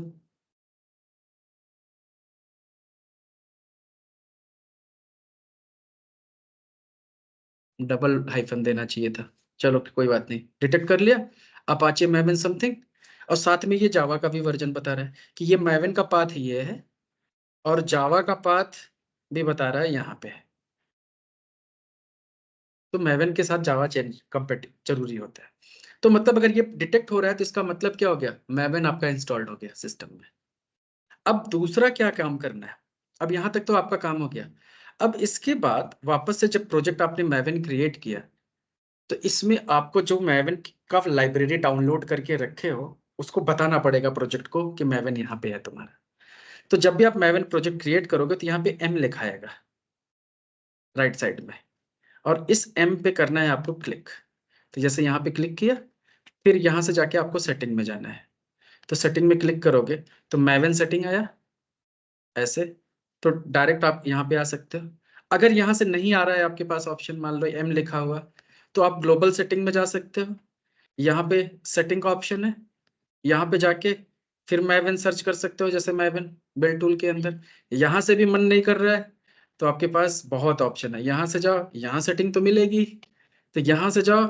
डबल हाइफन देना चाहिए था, चलो कोई बात नहीं, डिटेक्ट कर लिया। अपाचे मैविन समथिंग, और साथ में ये जावा का भी वर्जन बता रहा है कि ये मैविन का पाथ ये है, और जावा का पाथ भी बता रहा है यहाँ पे है। तो मैविन के साथ जावा चेंज कंपेट जरूरी होता है। तो मतलब अगर ये डिटेक्ट हो रहा है तो इसका मतलब क्या हो गया, मैविन आपका इंस्टॉल्ड हो गया सिस्टम में। अब दूसरा क्या काम करना है, अब यहाँ तक तो आपका काम हो गया। अब इसके बाद वापस से जब प्रोजेक्ट आपने मैविन क्रिएट किया, तो इसमें आपको जो मैविन का लाइब्रेरी डाउनलोड करके रखे हो उसको बताना पड़ेगा प्रोजेक्ट को कि मैविन यहाँ पे है तुम्हारा। तो जब भी आप मैविन प्रोजेक्ट क्रिएट करोगे तो यहाँ पे M लिखा आएगा राइट साइड में, और इस M पे करना है आपको क्लिक। तो जैसे यहाँ पे क्लिक किया, फिर यहाँ से जाके आपको सेटिंग में जाना है। तो सेटिंग में क्लिक करोगे तो मैविन सेटिंग आया ऐसे, तो डायरेक्ट आप यहाँ पे आ सकते हो। अगर यहाँ से नहीं आ रहा है आपके पास ऑप्शन, मान लो M लिखा हुआ, तो आप ग्लोबल सेटिंग में जा सकते हो। यहाँ पे सेटिंग का ऑप्शन है, यहाँ पे जाके फिर मैवन सर्च कर सकते हो, जैसे मैवन बिल्ड टूल के अंदर। यहाँ से भी मन नहीं कर रहा है तो आपके पास बहुत ऑप्शन है, यहाँ से जाओ, यहाँ सेटिंग तो मिलेगी, तो यहाँ से जाओ,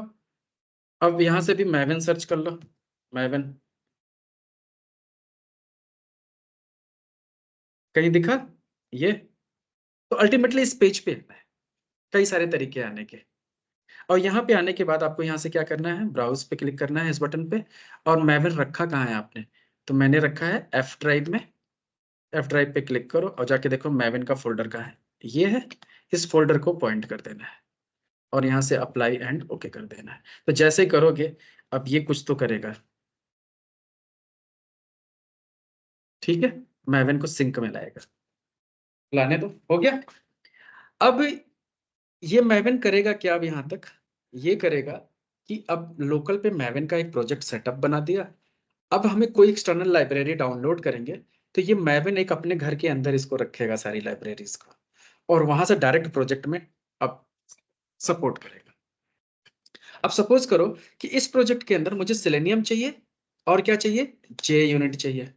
अब यहाँ से भी मैवन सर्च कर लो, मैवन कहीं दिखा ये। तो अल्टीमेटली इस पेज पे आना है, कई सारे तरीके आने के। और यहाँ पे आने के बाद आपको यहाँ से क्या करना है, ब्राउज पे क्लिक करना है इस बटन पे। और मैवन रखा कहाँ है आपने, तो मैंने रखा है एफ ड्राइव में। एफ ड्राइव पे क्लिक करो और जाके देखो मैवन का फोल्डर कहाँ है, ये है। इस फोल्डर को पॉइंट कर देना है और यहाँ से अप्लाई एंड ओके कर देना है। तो जैसे ही करोगे अब ये कुछ तो करेगा, ठीक है, मैवन को सिंक में लाएगा, लाने दो, हो गया। अब ये मैवन करेगा क्या, अब यहाँ तक ये करेगा कि अब लोकल पे मैवन का एक प्रोजेक्ट सेटअप बना दिया। अब हमें कोई एक्सटर्नल लाइब्रेरी डाउनलोड करेंगे तो ये मैवन एक अपने घर के अंदर इसको रखेगा सारी लाइब्रेरीज को, और वहां से डायरेक्ट प्रोजेक्ट में अब सपोर्ट करेगा। अब सपोज करो कि इस प्रोजेक्ट के अंदर मुझे सेलेनियम चाहिए और क्या चाहिए, जे यूनिट चाहिए।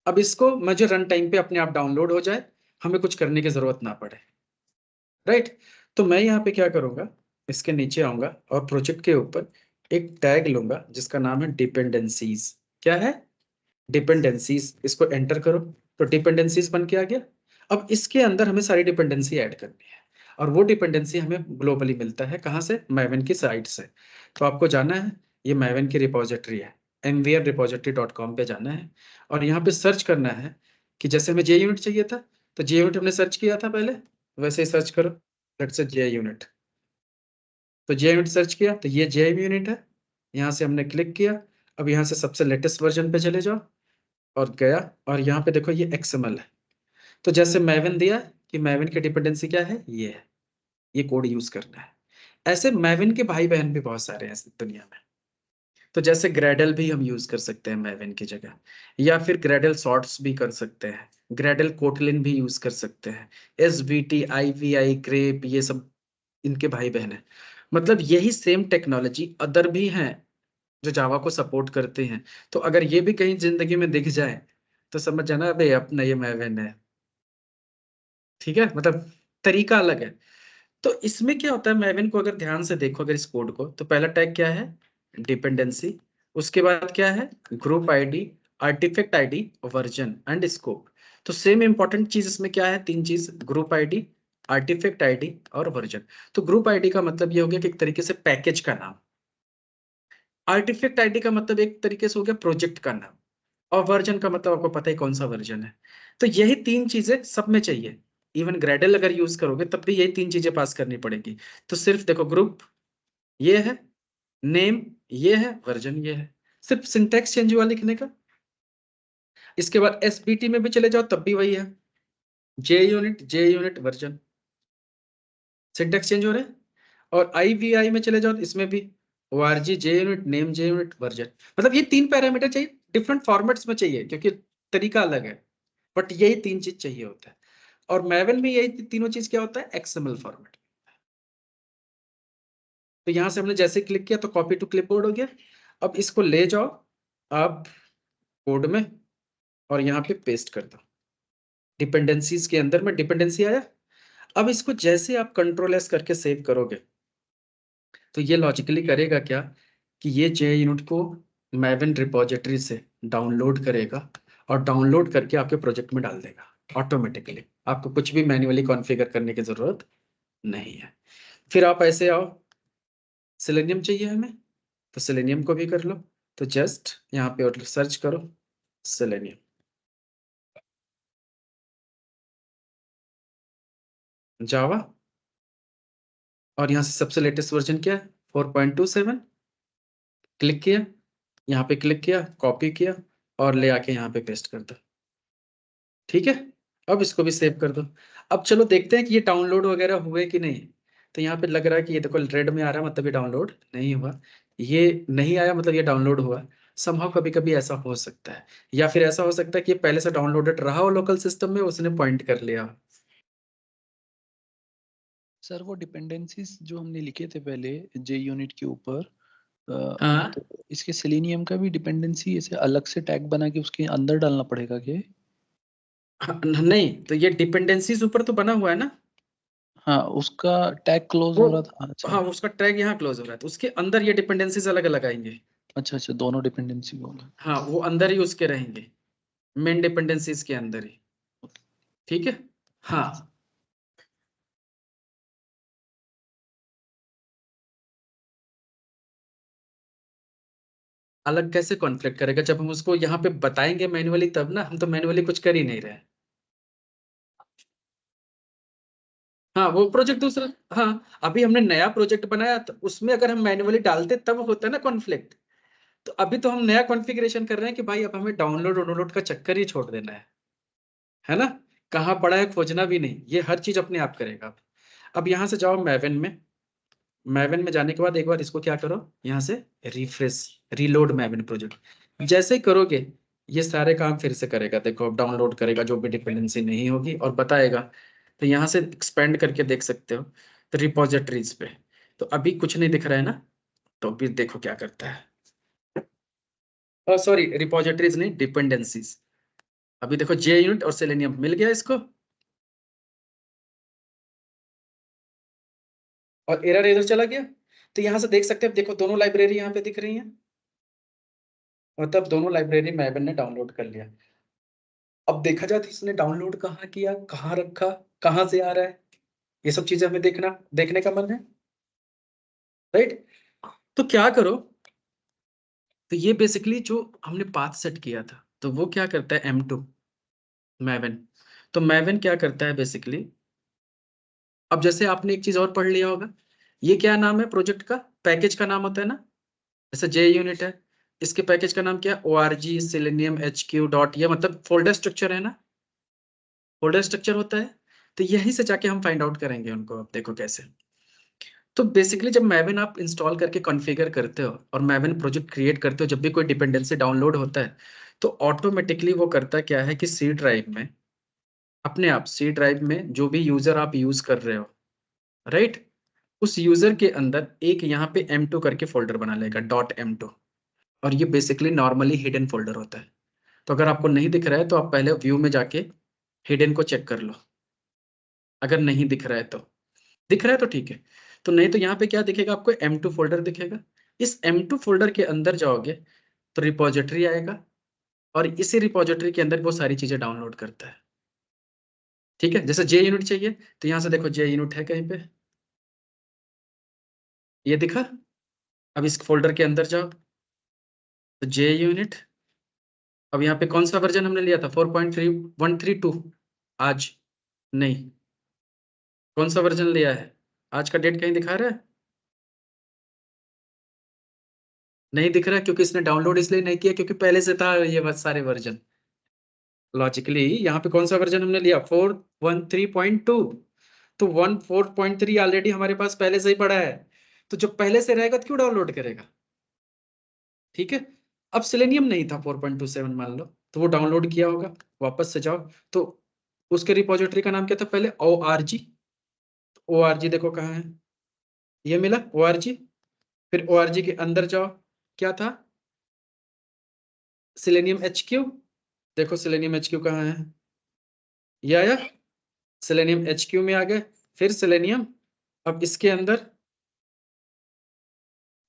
अब इसको मुझे रन टाइम पे अपने आप डाउनलोड हो जाए, हमें कुछ करने की जरूरत ना पड़े, राइट। तो मैं यहाँ पे क्या करूंगा, इसके नीचे आऊंगा और प्रोजेक्ट के ऊपर एक टैग लूंगा जिसका नाम है डिपेंडेंसीज। क्या है, डिपेंडेंसीज। इसको एंटर करो तो डिपेंडेंसीज बन के आ गया। अब इसके अंदर हमें सारी डिपेंडेंसी ऐड करनी है, और वो डिपेंडेंसी हमें ग्लोबली मिलता है कहाँ से, मैवन की साइट से। तो आपको जाना है, ये मैवन की रिपोजिटरी है, mvrrepository.com पे जाना है और यहाँ पे सर्च करना है कि जैसे हमें जे यूनिट चाहिए था, तो जे यूनिट हमने सर्च किया था पहले, वैसे ही सर्च करो, लेट्स से जे यूनिट। तो जे यूनिट सर्च किया तो ये जे यूनिट है, यहाँ से हमने क्लिक किया। अब यहाँ से सबसे लेटेस्ट वर्जन पे चले जाओ और गया, और यहाँ पे देखो ये XML है। तो जैसे मैवन दिया कि मैवन की डिपेंडेंसी क्या है, ये है, ये कोड यूज करना है। ऐसे मैवन के भाई बहन भी बहुत सारे हैं इस दुनिया में। तो जैसे ग्रेडल भी हम यूज कर सकते हैं मैवन की जगह, या फिर ग्रेडल सॉर्ट्स भी कर सकते हैं, ग्रेडल कोटलिन भी यूज कर सकते हैं, SVT, IVI, ग्रेप, ये सब इनके भाई बहन है। मतलब यही सेम टेक्नोलॉजी अदर भी हैं जो जावा को सपोर्ट करते हैं। तो अगर ये भी कहीं जिंदगी में दिख जाए तो समझ जाना अबे अपना ये मैवन है, ठीक है, मतलब तरीका अलग है। तो इसमें क्या होता है, मैवन को अगर ध्यान से देखो, अगर इस कोड को, तो पहला टैग क्या है, डिपेंडेंसी। उसके बाद क्या है, group ID, artifact ID, version and scope. तो सेम इंपॉर्टेंट चीज इसमें क्या है, तीन चीज, ग्रुप आईडी, आर्टिफैक्ट आईडी और वर्जन। तो ग्रुप आईडी का मतलब ये हो गया कि एक तरीके से पैकेज का नाम, आर्टिफैक्ट आईडी का मतलब एक तरीके से हो गया प्रोजेक्ट का नाम, और वर्जन का मतलब आपको पता है कौन सा वर्जन है। तो यही तीन चीजें सब में चाहिए। इवन ग्रेडल अगर यूज करोगे तब भी यही तीन चीजें पास करनी पड़ेगी। तो सिर्फ देखो, ग्रुप ये है, नेम ये है, वर्जन ये है, सिर्फ सिंटैक्स चेंज हुआ लिखने का। इसके बाद SBT में भी चले जाओ तब भी वही है, जे यूनिट वर्जन, सिंटैक्स चेंज हो रहा है। और IVI में चले जाओ तो इसमें भी ORG, जे यूनिट, नेम, जे यूनिट, वर्जन। मतलब ये तीन पैरामीटर चाहिए, डिफरेंट फॉर्मेट्स में चाहिए क्योंकि तरीका अलग है, बट यही तीन चीज चाहिए होता है। और मैवन में यही तीनों चीज क्या होता है, XML फॉर्मेट। तो यहां से हमने जैसे क्लिक किया तो कॉपी टू क्लिपबोर्ड हो गया। अब इसको ले जाओ आप कोड में और यहाँ पे पेस्ट कर दो, डिपेंडेंसीज के अंदर में डिपेंडेंसी आया। अब इसको जैसे आप कंट्रोल S करके सेव करोगे तो ये लॉजिकली करेगा क्या, कि ये जे यूनिट को मैवन रिपोजिटरी से डाउनलोड करेगा और डाउनलोड करके आपके प्रोजेक्ट में डाल देगा ऑटोमेटिकली। आपको कुछ भी मैन्युअली कॉन्फ़िगर करने की जरूरत नहीं है। फिर आप ऐसे आओ, सेलेनियम चाहिए हमें, तो सेलेनियम को भी कर लो। तो जस्ट यहाँ पे और सर्च करो सेलेनियम, जावा, और यहाँ से सबसे लेटेस्ट वर्जन क्या है, 4.27। क्लिक किया, यहाँ पे क्लिक किया, कॉपी किया और ले आके यहाँ पे पेस्ट कर दो, ठीक है। अब इसको भी सेव कर दो। अब चलो देखते हैं कि ये डाउनलोड वगैरह हुए कि नहीं। तो यहाँ पे लग रहा है कि ये देखो रेड में आ रहा है, मतलब ये डाउनलोड नहीं हुआ। ये नहीं आया मतलब ये डाउनलोड हुआ। समहाउ कभी कभी ऐसा हो सकता है, या फिर ऐसा हो सकता है कि ये पहले से डाउनलोडेड रहा हो लोकल सिस्टम में, उसने पॉइंट कर लिया हो। सर वो डिपेंडेंसीज जो हमने लिखे थे पहले जे यूनिट के ऊपर, हाँ तो इसके सेलेनियम का भी डिपेंडेंसी ऐसे अलग से टैग बना के उसके अंदर डालना पड़ेगा क्या? नहीं, तो ये डिपेंडेंसीज ऊपर तो बना हुआ है ना, हाँ, उसका टैग क्लोज वो हो रहा था। अच्छा हाँ उसका टैग यहाँ क्लोज हो रहा है, तो उसके अंदर ये डिपेंडेंसीज अलग अलग आएंगे। अच्छा अच्छा, दोनों डिपेंडेंसी होगा। हाँ वो अंदर ही उसके रहेंगे, मेन डिपेंडेंसीज के अंदर ही। ठीक है। हाँ अलग कैसे कॉन्फ्लिक्ट करेगा, जब हम उसको यहाँ पे बताएंगे मैन्युअली तब ना, हम तो मैन्युअली कुछ कर ही नहीं रहे। हाँ वो प्रोजेक्ट दूसरा। हाँ अभी हमने नया प्रोजेक्ट बनाया, तो उसमें अगर हम मैन्युअली डालते तब होता है ना कॉन्फ्लिक्ट। तो अभी तो हम नया कॉन्फ़िगरेशन कर रहे हैं कि भाई अब हमें डाउनलोड डाउनलोड का चक्कर ही छोड़ देना है ना। कहाँ पड़ा है खोजना भी नहीं, ये हर चीज अपने आप करेगा। अब यहाँ से जाओ मैवन में, मैवन में जाने के बाद एक बार इसको क्या करो, यहाँ से रिफ्रेश, रीलोड मैवन प्रोजेक्ट जैसे ही करोगे ये सारे काम फिर से करेगा। देखो अब डाउनलोड करेगा जो भी डिपेंडेंसी नहीं होगी और बताएगा। तो यहाँ से एक्सपेंड करके देख सकते हो, तो रिपोजिटरीज पे तो अभी कुछ नहीं दिख रहा है ना, तो अभी देखो क्या करता है। सॉरी रिपोजिटरीज नहीं, डिपेंडेंसीज। अभी देखो जे यूनिट और सेलेनियम मिल गया इसको, और एरर इधर चला गया। तो यहाँ से देख सकते हैं, देखो दोनों लाइब्रेरी यहाँ पे दिख रही हैं, और तब दोनों लाइब्रेरी मैवन ने डाउनलोड कर लिया। अब देखा जाए तो इसने डाउनलोड कहाँ किया, कहाँ रखा, कहाँ से आ रहा है, ये सब चीजें हमें देखने का मन है, राइट। तो क्या करो, तो ये बेसिकली जो हमने पाथ सेट किया था, तो वो क्या करता है M2 मैवन। तो मैवन क्या करता है बेसिकली, अब जैसे आपने एक चीज और पढ़ लिया होगा, ये क्या नाम है प्रोजेक्ट का, पैकेज का नाम होता है ना, जैसे जे यूनिट है, इसके पैकेज का नाम क्या है, org selenium hq डॉट, ये मतलब फोल्डर स्ट्रक्चर है ना, फोल्डर स्ट्रक्चर होता है। तो यहीं से जाके हम फाइंड आउट करेंगे उनको। अब देखो कैसे, तो बेसिकली जब मैवन आप इंस्टॉल करके कॉन्फ़िगर करते हो और मैवन प्रोजेक्ट क्रिएट करते हो, जब भी कोई डिपेंडेंसी डाउनलोड होता है, तो ऑटोमेटिकली वो करता क्या है कि सी ड्राइव में, अपने आप सी ड्राइव में जो भी यूजर आप यूज कर रहे हो, राइट, उस यूजर के अंदर एक यहाँ पे M2 करके फोल्डर बना लेगा, .m2। और ये बेसिकली नॉर्मली हिडन फोल्डर होता है। तो अगर आपको नहीं दिख रहा है तो आप पहले व्यू में जाके हिडन को चेक कर लो, अगर नहीं दिख रहा है तो, दिख रहा है तो ठीक है। तो नहीं तो यहाँ पे क्या दिखेगा आपको, M2 फोल्डर दिखेगा। इस M2 फोल्डर के अंदर जाओगे तो रिपोजिटरी आएगा, और इसी रिपोजिटरी के अंदर वो सारी चीजें डाउनलोड करता है। ठीक है, जैसे जे यूनिट चाहिए तो यहाँ से देखो जे यूनिट है कहीं पे, ये दिखा। अब इस फोल्डर के अंदर जाओ तो जे यूनिट, अब यहाँ पे कौन सा वर्जन हमने लिया था, 4.3132, आज नहीं, कौन सा वर्जन लिया है, आज का डेट कहीं दिखा रहा है, नहीं दिख रहा है, क्योंकि इसने डाउनलोड इसलिए नहीं किया क्योंकि पहले से था ये सारे वर्जन। लॉजिकली यहाँ पे कौन सा वर्जन हमने लिया, 4.13.2, तो 1.4.3 ऑलरेडी हमारे पास पहले से ही पड़ा है। तो जो पहले से रहेगा तो क्यों डाउनलोड करेगा। ठीक है। अब सेलेनियम नहीं था 4.27 मान लो, तो वो डाउनलोड किया होगा, वापस से जाओ तो उसके रिपोजिटरी का नाम क्या था पहले, org। org देखो कहाँ है, ये मिला org। फिर org के अंदर जाओ, क्या था, सेलेनियम HQ। देखो सेलेनियम HQ कहाँ है, ये आया, सेलेनियम HQ में आ गए। फिर सेलेनियम, अब इसके अंदर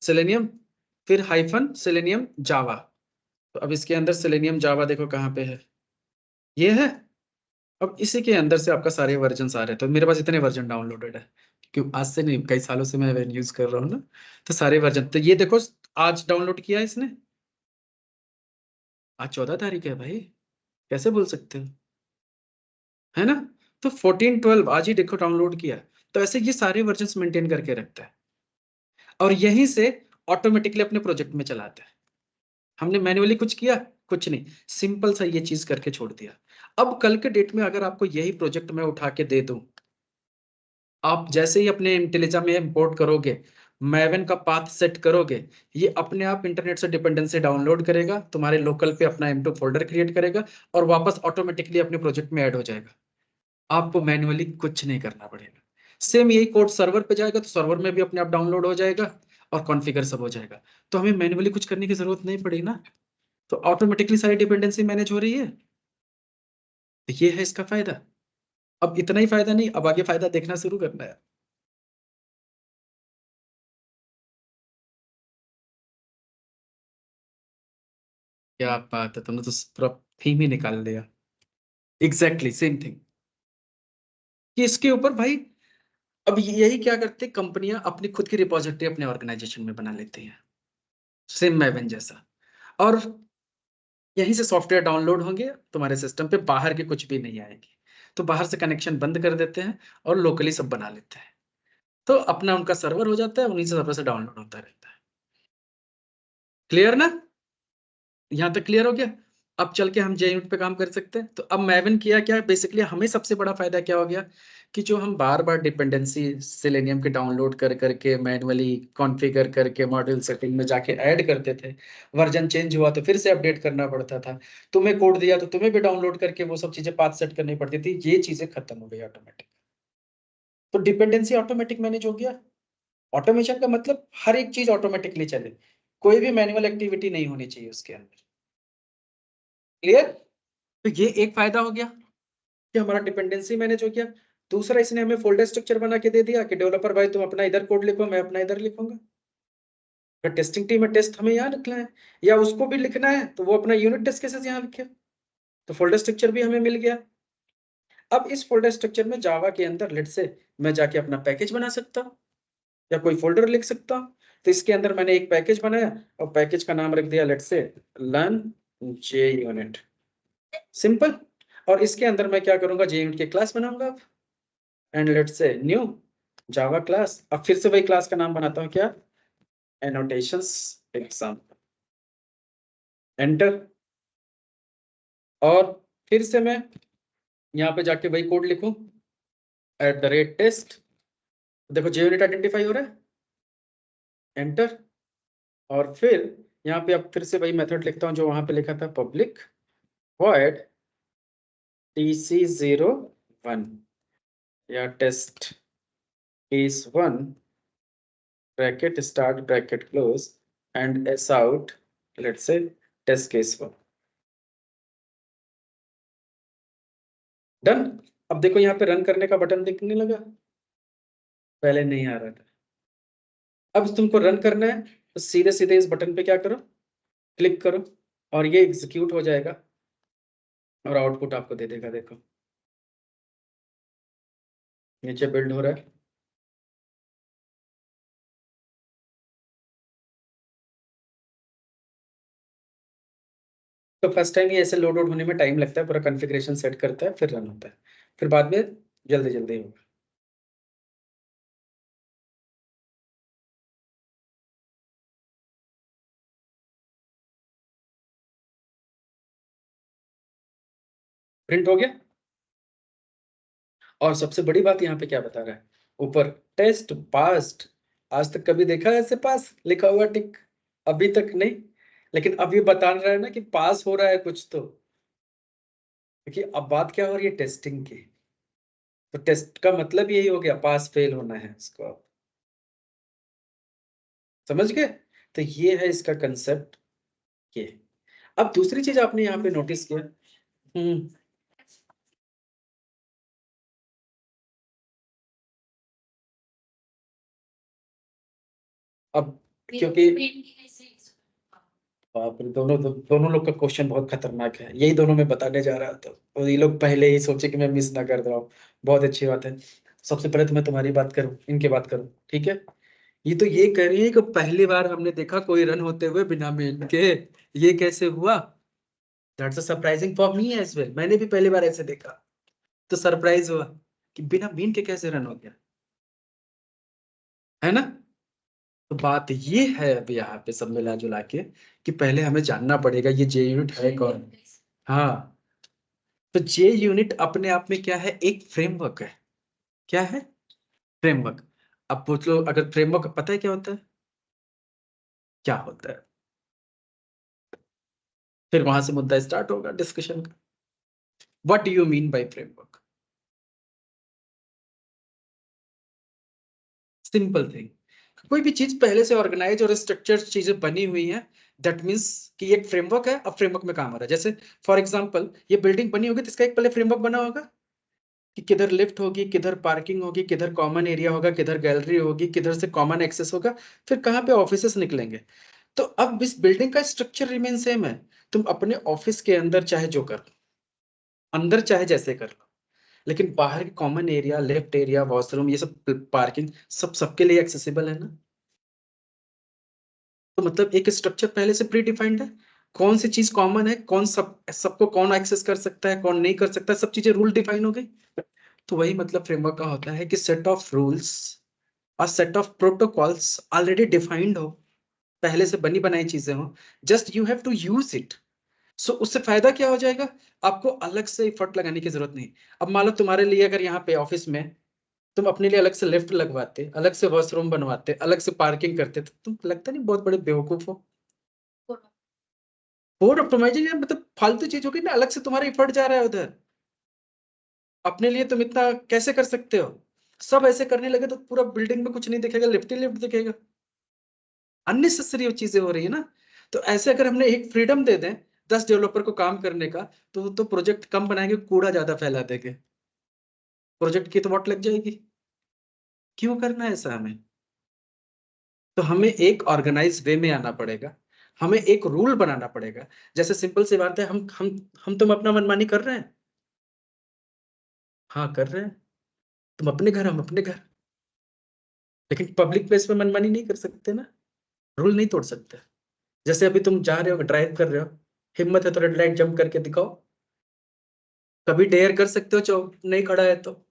सेलेनियम, फिर हाइफन सेलेनियम जावा। तो अब इसके अंदर सेलेनियम जावा देखो कहाँ पे है, ये है। अब इसी के अंदर से आपका सारे वर्जन आ रहे हैं, तो मेरे पास इतने वर्जन डाउनलोडेड है, क्योंकि आज से नहीं कई सालों से मैं वेन यूज कर रहा हूँ ना। तो सारे वर्जन, तो ये देखो आज डाउनलोड किया है इसने, आज 14 तारीख है भाई, कैसे बोल सकते हो, है ना। तो 14/12 आज ही देखो डाउनलोड किया। तो ऐसे ये सारे वर्जन मेंटेन करके रखता है, और यहीं से ऑटोमेटिकली अपने प्रोजेक्ट में चलाता है। हमने मैन्युअली कुछ किया, कुछ नहीं, सिंपल सा ये चीज करके छोड़ दिया। अब कल के डेट में अगर आपको यही प्रोजेक्ट मैं उठा के दे दूं, आप जैसे ही अपने इंटेलिजा में इंपोर्ट करोगे, मैवन का पाथ सेट करोगे, ये अपने आप इंटरनेट से डिपेंडेंसी डाउनलोड करेगा, तुम्हारे लोकल पे अपना M2 फोल्डर क्रिएट करेगा, और वापस ऑटोमेटिकली अपने प्रोजेक्ट में ऐड हो जाएगा। आपको मैन्युअली कुछ नहीं करना पड़ेगा। सेम यही कोड सर्वर पे जाएगा तो सर्वर में भी अपने आप डाउनलोड हो जाएगा, और कॉन्फ़िगर सब हो जाएगा। तो हमें मैन्युअली कुछ करने की ज़रूरत नहीं पड़ी ना, तो ऑटोमेटिकली सारी डिपेंडेंसी मैनेज हो रही है। तो ये है इसका फ़ायदा। अब इतना ही फ़ायदा नहीं, अब आगे फ़ायदा देखना शुरू करना है। क्या बात है! तुमने तो पूरा थीम ही निकाल लिया। एग्ज़ैक्टली सेम थिंग कि इसके ऊपर भाई अब यही क्या करते हैं कंपनियाँ अपनी खुद की रिपॉज़िटरी अपने ऑर्गनाइज़ेशन में बना लेती हैं। सेम मैवन जैसा और यहीं से सॉफ्टवेयर डाउनलोड होंगे, तुम्हारे सिस्टम पे बाहर के कुछ भी नहीं आएँगे। तो बाहर से कनेक्शन बंद कर देते हैं और लोकली सब बना लेते हैं। तो अपना उनका सर्वर हो जाता है, उन्हीं से सर्वर से डाउनलोड होता रहता है। क्लियर ना? यहाँ तक क्लियर हो गया? अब चल के हम जेयूनिट पे काम कर सकते हैं। तो अब मैवन किया क्या बेसिकली हमें सबसे बड़ा फ़ायदा क्या हो गया कि जो हम बार-बार डिपेंडेंसी सेलेनियम के डाउनलोड कर के मैनुअली कॉन्फ़िगर करके मॉड्यूल सेटिंग में जाके ऐड करते थे। वर्ज़न चेंज हुआ तो फिर से अपडेट करना पड़ता था। तुम्हें कोड दिया तो तुम्हें भी डाउनलोड करके वो सब चीज़ें पाथ सेट करनी पड़ती थी। ये चीज़ें खत्म हो गई ऑटोमैटिक। तो डिपेंडेंसी ऑटोमैटिक मैनेज हो गया। ऑटोमेशन का मतलब हर एक चीज़ ऑटोमैटिकली चले। कोई भी मैनुअल एक्टिविटी नहीं होनी चाहिए उसके अंदर। क्लियर? तो ये एक फ़ायदा हो गया कि हमारा डिपेंडेंसी मैनेज हो गया। दूसरा इसने हमें फ़ोल्डर स्ट्रक्चर बना के दे दिया कि डेवलपर भाई तुम अपना इधर कोड लिखो, मैं अपना इधर लिखूँगा। अगर टेस्टिंग टीम में टेस्ट हमें यहाँ लिखना है या उसको भी लिखना है तो वो अपना यूनिट टेस्ट केसेस यहाँ लिखे। तो फ़ोल्डर स्ट्रक्चर भी हमें मिल गया। अब इस फ़ोल्डर स्ट्रक्चर में जावा के अंदर लेट्स से मैं जाके अपना पैकेज बना सकता हूँ या कोई फ़ोल्डर लिख सकता हूँ। तो इसके अंदर मैंने एक पैकेज बनाया और पैकेज का नाम रख दिया let's say learn JUnit simple और इसके अंदर मैं क्या करूँगा JUnit की क्लास बनाऊँगा अब and let's say new Java class अब फिर से वही क्लास का नाम बनाता हूँ क्या एनोटेशंस एग्जाम एंटर और फिर से मैं यहाँ पे जाके वही कोड लिखूं @टेस्ट देखो JUnit आइडेंटिफाई हो रहा है एंटर और फिर यहाँ पे अब फिर से वही मेथड लिखता हूँ जो वहां पे लिखा था पब्लिक void tc01 या test case 1 bracket start bracket close and s out let's say test case 1 done अब देखो यहाँ पे रन करने का बटन दिखने लगा पहले नहीं आ रहा था अब तुमको रन करना है तो सीधे सीधे इस बटन पे क्या करो क्लिक करो और ये एग्जीक्यूट हो जाएगा और आउटपुट आपको दे देगा देखो नीचे बिल्ड हो रहा है तो फर्स्ट टाइम ये ऐसे लोड आउट होने में टाइम लगता है पूरा कॉन्फ़िगरेशन सेट करता है फिर रन होता है फिर बाद में जल्दी जल्दी होगा प्रिंट हो गया और सबसे बड़ी बात यहाँ पे क्या बता रहा है ऊपर टेस्ट पास्ट आज तक कभी देखा है ऐसे पास लिखा हुआ टिक अभी तक नहीं लेकिन अब ये बता रहा है ना कि पास हो रहा है कुछ तो देखिए अब बात क्या हो रही है टेस्टिंग की तो टेस्ट का मतलब यही हो गया पास फेल होना है इसको आप समझ गए तो ये है इसका कंसेप्ट ये अब दूसरी चीज आपने यहाँ पे नोटिस किया हम्म अब क्योंकि बाप रे दोनों लोग का क्वेश्चन बहुत खतरनाक है यही दोनों में बताने जा रहा था और ये लोग पहले ही सोचे कि मैं मिस ना कर दूं बहुत अच्छी बात है सबसे पहले तो मैं तुम्हारी बात करूं इनके बात करूं ठीक है ये तो ये कह रही है कि पहली बार हमने देखा कोई रन होते हुए बिना मेन के ये कैसे हुआ that's surprising for me as well मैंने भी पहली बार ऐसे देखा तो सरप्राइज हुआ कि बिना मीन के कैसे रन हो गया है ना तो बात ये है अब यहाँ पे सब मिला जुला के कि पहले हमें जानना पड़ेगा ये JUnit है कौन हाँ तो JUnit अपने आप में क्या है एक फ्रेमवर्क है क्या है फ्रेमवर्क अब पूछ लो अगर फ्रेमवर्क पता है क्या होता है क्या होता है फिर वहां से मुद्दा स्टार्ट होगा डिस्कशन का what do you mean by framework simple thing कोई भी चीज पहले से ऑर्गेनाइज और स्ट्रक्चर्ड चीजें बनी हुई हैं, दैट मीन्स कि एक फ्रेमवर्क है, अब फ्रेमवर्क में काम हो रहा है। जैसे फॉर एग्जांपल ये बिल्डिंग बनी होगी तो इसका एक पहले फ्रेमवर्क बना होगा कि किधर लिफ्ट होगी, किधर पार्किंग होगी, किधर कॉमन एरिया होगा, किधर गैलरी होगी, किधर से कॉमन एक्सेस होगा, फिर कहाँ पे ऑफिसेस निकलेंगे। तो अब इस बिल्डिंग का स्ट्रक्चर रिमेन सेम है। तुम अपने ऑफिस के अंदर चाहे जो कर लो, अंदर चाहे जैसे कर लो, लेकिन बाहर के common area, left area, washroom, ये सब पार्किंग सब सबके लिए एक्सेसिबल है ना। तो मतलब एक स्ट्रक्चर पहले से प्री डिफाइंड है, कौन सी चीज कॉमन है, कौन सबको कौन एक्सेस कर सकता है, कौन नहीं कर सकता, सब चीजें रूल डिफाइन हो गई। तो वही मतलब फ्रेमवर्क का होता है कि सेट ऑफ रूल्स और set of protocols already defined हो, पहले से बनी बनाई चीजें हो, just you have to use it. So उससे फायदा क्या हो जाएगा, आपको अलग से एफर्ट लगाने की जरूरत नहीं। अब मान लो तुम्हारे लिए अगर यहाँ पे ऑफिस में तुम अपने लिए अलग से लिफ्ट लगवाते, अलग से वॉशरूम बनवाते, अलग से पार्किंग करते, तो तुम लगता नहीं बहुत बड़े बेवकूफ हो। कोड ऑप्टिमाइजेशन मतलब फालतू चीज होगी ना, अलग से तुम्हारा एफर्ट जा रहा है उधर। अपने लिए तुम इतना कैसे कर सकते हो। सब ऐसे करने लगे तो पूरा बिल्डिंग में कुछ नहीं दिखेगा, लिफ्ट ही लिफ्ट दिखेगा। अननेसेसरी चीजें हो रही है ना। तो ऐसे अगर हमने एक फ्रीडम दे दें 10 डेवलपर को काम करने का, तो प्रोजेक्ट कम बनाएंगे, कूड़ा ज्यादा फैला देंगे, प्रोजेक्ट की तो वॉट लग जाएगी। क्यों करना है ऐसा हमें। तो हमें एक ऑर्गेनाइज वे में आना पड़ेगा, हमें एक रूल बनाना पड़ेगा। जैसे सिंपल सी बात है, हम तुम अपना मनमानी कर रहे हैं। हाँ कर रहे हैं। तुम अपने घर, हम अपने घर, लेकिन पब्लिक प्लेस पे मनमानी नहीं कर सकते ना, रूल नहीं तोड़ सकते। जैसे अभी तुम जा रहे हो, ड्राइव कर रहे हो, हिम्मत है तो रेड लाइट जंप करके दिखाओ। कभी डेयर कर सकते हो, नहीं खड़ा है तो,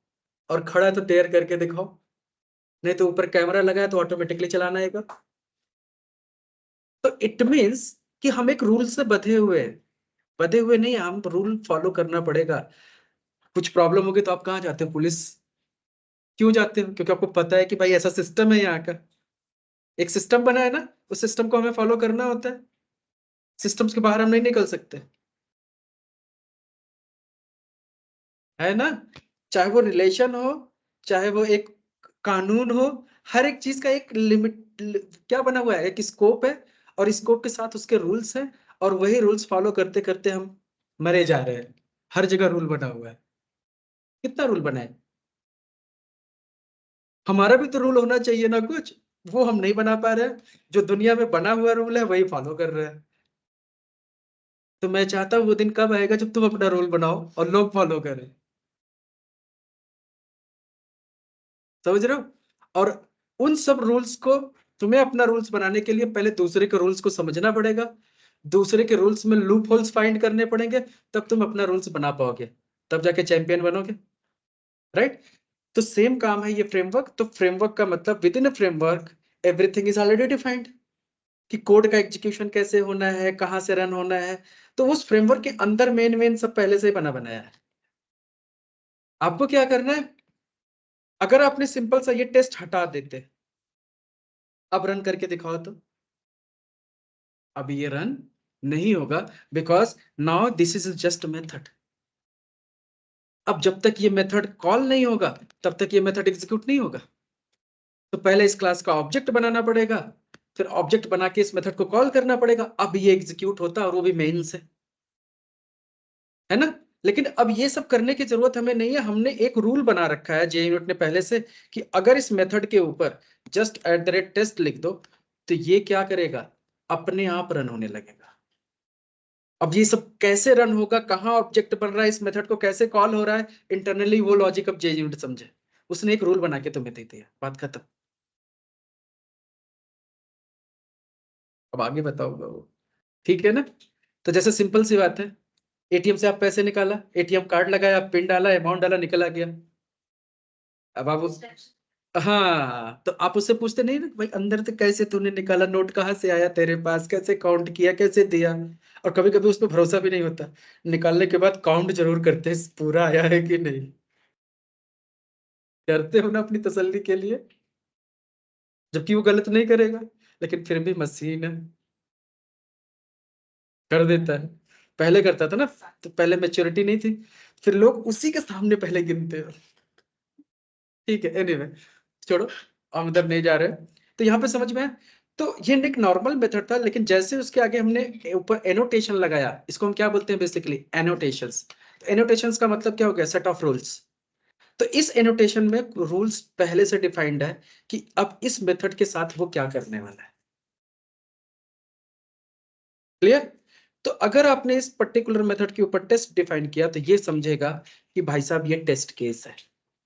और खड़ा है तो डेयर करके दिखाओ। नहीं तो ऊपर कैमरा लगा है तो ऑटोमेटिकली चलाना आएगा। तो इट मीन्स कि हम एक रूल से बधे हुए नहीं, हम रूल फॉलो करना पड़ेगा। कुछ प्रॉब्लम होगी तो आप कहाँ जाते हो, पुलिस। क्यों जाते हो, क्योंकि आपको पता है कि भाई ऐसा सिस्टम है यहाँ का, एक सिस्टम बना है ना, उस सिस्टम को हमें फॉलो करना होता है। सिस्टम्स के बाहर हम नहीं निकल सकते, है ना। चाहे वो रिलेशन हो, चाहे वो एक कानून हो, हर एक चीज का एक लिमिट, क्या बना हुआ है, एक स्कोप है, और स्कोप के साथ उसके रूल्स हैं, और वही रूल्स फॉलो करते करते हम मरे जा रहे हैं। हर जगह रूल बना हुआ है। कितना रूल बना है। हमारा भी तो रूल होना चाहिए ना कुछ, वो हम नहीं बना पा रहे हैं। जो दुनिया में बना हुआ रूल है वही फॉलो कर रहे हैं। तो मैं चाहता हूँ वो दिन कब आएगा जब तुम अपना रूल बनाओ और लोग फॉलो करें। समझ रहे हो। और उन सब रूल्स को, तुम्हें अपना रूल्स बनाने के लिए पहले दूसरे के रूल्स को समझना पड़ेगा, दूसरे के रूल्स में लूप होल्स फाइंड करने पड़ेंगे, तब तुम अपना रूल्स बना पाओगे, तब जाके चैंपियन बनोगे। राइट। तो सेम काम है ये फ्रेमवर्क। तो फ्रेमवर्क का मतलब with in a framework everything is already defined, कि कोड का एग्जीक्यूशन कैसे होना है, कहाँ से रन होना है। तो उस फ्रेमवर्क के अंदर मेन मेन सब पहले से ही बना बनाया है। आपको क्या करना है, अगर आपने सिंपल सा ये टेस्ट हटा देते, अब रन करके दिखाओ तो। अब ये रन नहीं होगा, because now this is just method. अब जब तक ये मेथड कॉल नहीं होगा, तब तक ये मेथड एग्जीक्यूट नहीं होगा। तो पहले इस क्लास का ऑब्जेक्ट बनाना पड़ेगा, फिर ऑब्जेक्ट बना के इस मेथड को कॉल करना पड़ेगा, अब ये एग्जीक्यूट होता है, और वो भी मेन से, है ना। लेकिन अब ये सब करने की जरूरत हमें नहीं है, हमने एक रूल बना रखा है जे यूनिट ने पहले से, कि अगर इस मेथड के ऊपर जस्ट @टेस्ट लिख दो, तो ये क्या करेगा, अपने आप रन होने लगेगा। अब ये सब कैसे रन होगा, कहाँ ऑब्जेक्ट बन रहा है, इस मेथड को कैसे कॉल हो रहा है इंटरनली, वो लॉजिक अब जे यूनिट समझे। उसने एक रूल बना के तुम्हें दे दिया, बात खत्म। अब आगे बताऊंगा वो, ठीक है ना। तो जैसे सिंपल सी बात है, एटीएम से आप पैसे निकाला, एटीएम कार्ड लगाया, पिन डाला, अमाउंट डाला, निकला गया। अब आप हाँ, तो आप उससे पूछते नहीं ना, भाई अंदर से कैसे तूने निकाला, नोट कहाँ से आया तेरे पास, कैसे काउंट किया, कैसे दिया। और कभी कभी उस पर भरोसा भी नहीं होता, निकालने के बाद काउंट जरूर करते हैं पूरा आया है कि नहीं। करते हो ना अपनी तसल्ली के लिए, जबकि वो गलत नहीं करेगा, लेकिन फिर भी मशीन है, कर देता है। पहले करता था ना, तो पहले मेच्योरिटी नहीं थी, फिर लोग उसी के सामने पहले गिनते हैं। ठीक है, एनीवे, छोड़ो, हम उधर नहीं जा रहे। तो यहाँ पे समझ में आया? तो ये एक नॉर्मल मेथड था, लेकिन जैसे उसके आगे हमने ऊपर एनोटेशन लगाया, इसको हम क्या बोलते हैं बेसिकली? एनोटेशंस। तो एनोटेशंस का मतलब क्या हो गया? Set of rules. तो इस एनोटेशन में रूल्स पहले से डिफाइंड है कि अब इस मेथड के साथ वो क्या करने वाला है। क्लियर? तो अगर आपने इस पर्टिकुलर मेथड के ऊपर टेस्ट डिफाइन किया तो ये समझेगा कि भाई साहब ये टेस्ट केस है।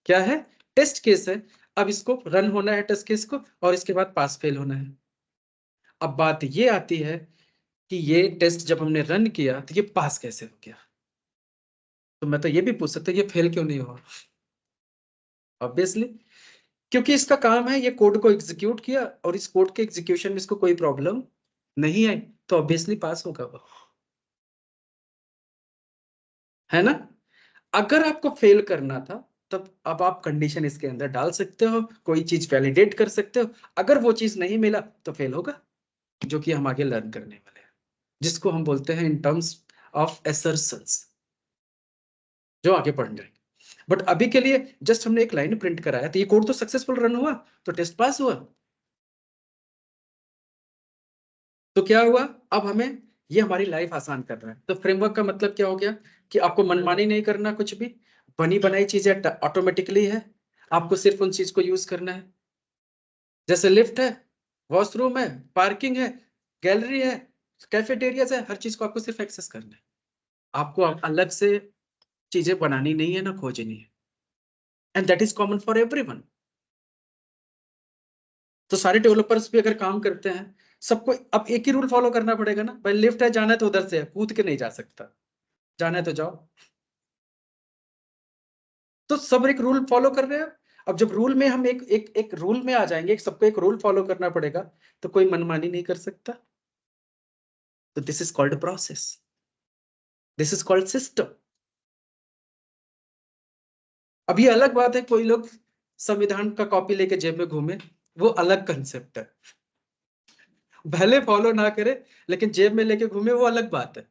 क्या है? टेस्ट केस है। अब इसको रन होना है टेस्ट केस को, और इसके बाद पास फेल होना है। अब बात ये आती है कि ये टेस्ट जब हमने रन किया तो ये पास कैसे हो गया? तो मैं तो ये भी पूछ सकता हूँ, ये फेल क्यों नहीं हुआ? ऑब्वियसली क्योंकि इसका काम है ये कोड को एग्जीक्यूट किया, और इस कोड के एग्जीक्यूशन में इसको कोई प्रॉब्लम नहीं आई, तो ऑब्वियसली पास होगा वो, है ना? अगर आपको फेल करना था, तब अब आप कंडीशन इसके अंदर डाल सकते हो, कोई चीज वैलिडेट कर सकते हो। अगर वो चीज नहीं मिला तो फेल होगा, जो कि हम आगे लर्न करने वाले हैं, जिसको हम बोलते हैं इन टर्म्स ऑफ एसर्शंस, जो आगे पढ़ जाएंगे। बट अभी के लिए जस्ट हमने एक लाइन प्रिंट कराया, तो ये कोड तो सक्सेसफुल रन हुआ, तो टेस्ट पास हुआ। तो क्या हुआ? अब हमें ये हमारी लाइफ आसान कर रहा है। तो फ्रेमवर्क का मतलब क्या हो गया? कि आपको मनमानी नहीं करना, कुछ भी बनी बनाई चीजें ऑटोमेटिकली है, आपको सिर्फ उन चीज को यूज करना है। जैसे लिफ्ट है, वॉशरूम है, पार्किंग है, गैलरी है, कैफेटेरियाज है, हर चीज को आपको सिर्फ एक्सेस करना है। आपको अलग से चीजें बनानी नहीं है, ना खोजनी है। And that is common for everyone. तो सारे डेवलपर्स भी अगर काम करते हैं, सबको अब एक ही रूल फॉलो करना पड़ेगा ना भाई। लिफ्ट है, जाना है तो उधर से है, कूद के नहीं जा सकता, जाना है तो जाओ। तो सब एक रूल फॉलो कर रहे हैं। अब जब रूल में हम एक एक एक रूल में आ जाएंगे, सबको एक रूल फॉलो करना पड़ेगा, तो कोई मनमानी नहीं कर सकता। तो this is called process, this is called system. अब ये अलग बात है, कोई लोग संविधान का कॉपी लेके जेब में घूमे, वो अलग कंसेप्ट है। भले फॉलो ना करे, लेकिन जेब में लेके घूमे, वो अलग बात है।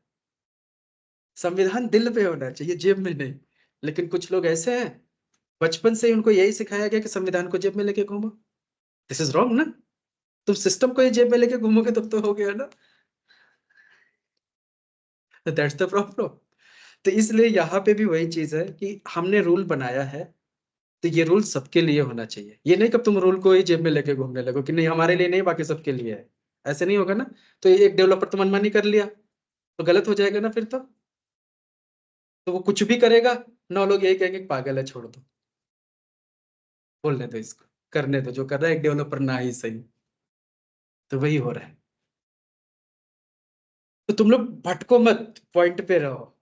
संविधान दिल पे होना चाहिए, जेब में नहीं। लेकिन कुछ लोग ऐसे हैं, बचपन से ही उनको यही सिखाया गया कि संविधान को जेब में लेके घूमो। दिस इज रॉन्ग ना? तुम सिस्टम को ही जेब में लेके घूमोगे तब तो हो गया ना। That's the problem. तो इसलिए यहाँ पे भी वही चीज है कि हमने रूल बनाया है, तो ये रूल सबके लिए होना चाहिए। ये नहीं कि तुम रूल को ही जेब में लेके घूमने लगो कि नहीं हमारे लिए नहीं, बाकी सबके लिए है। ऐसे नहीं होगा ना। तो एक डेवलपर तो मनमानी कर लिया, तो गलत हो जाएगा ना फिर तो वो कुछ भी करेगा, 9 लोग यही कहेंगे कि पागल है, छोड़ दो, बोलने दो इसको, करने दो, जो कर रहा है एक डेवलपर ना ही सही। तो वही हो रहा है। तो तुम लोग भटको मत, पॉइंट पे रहो।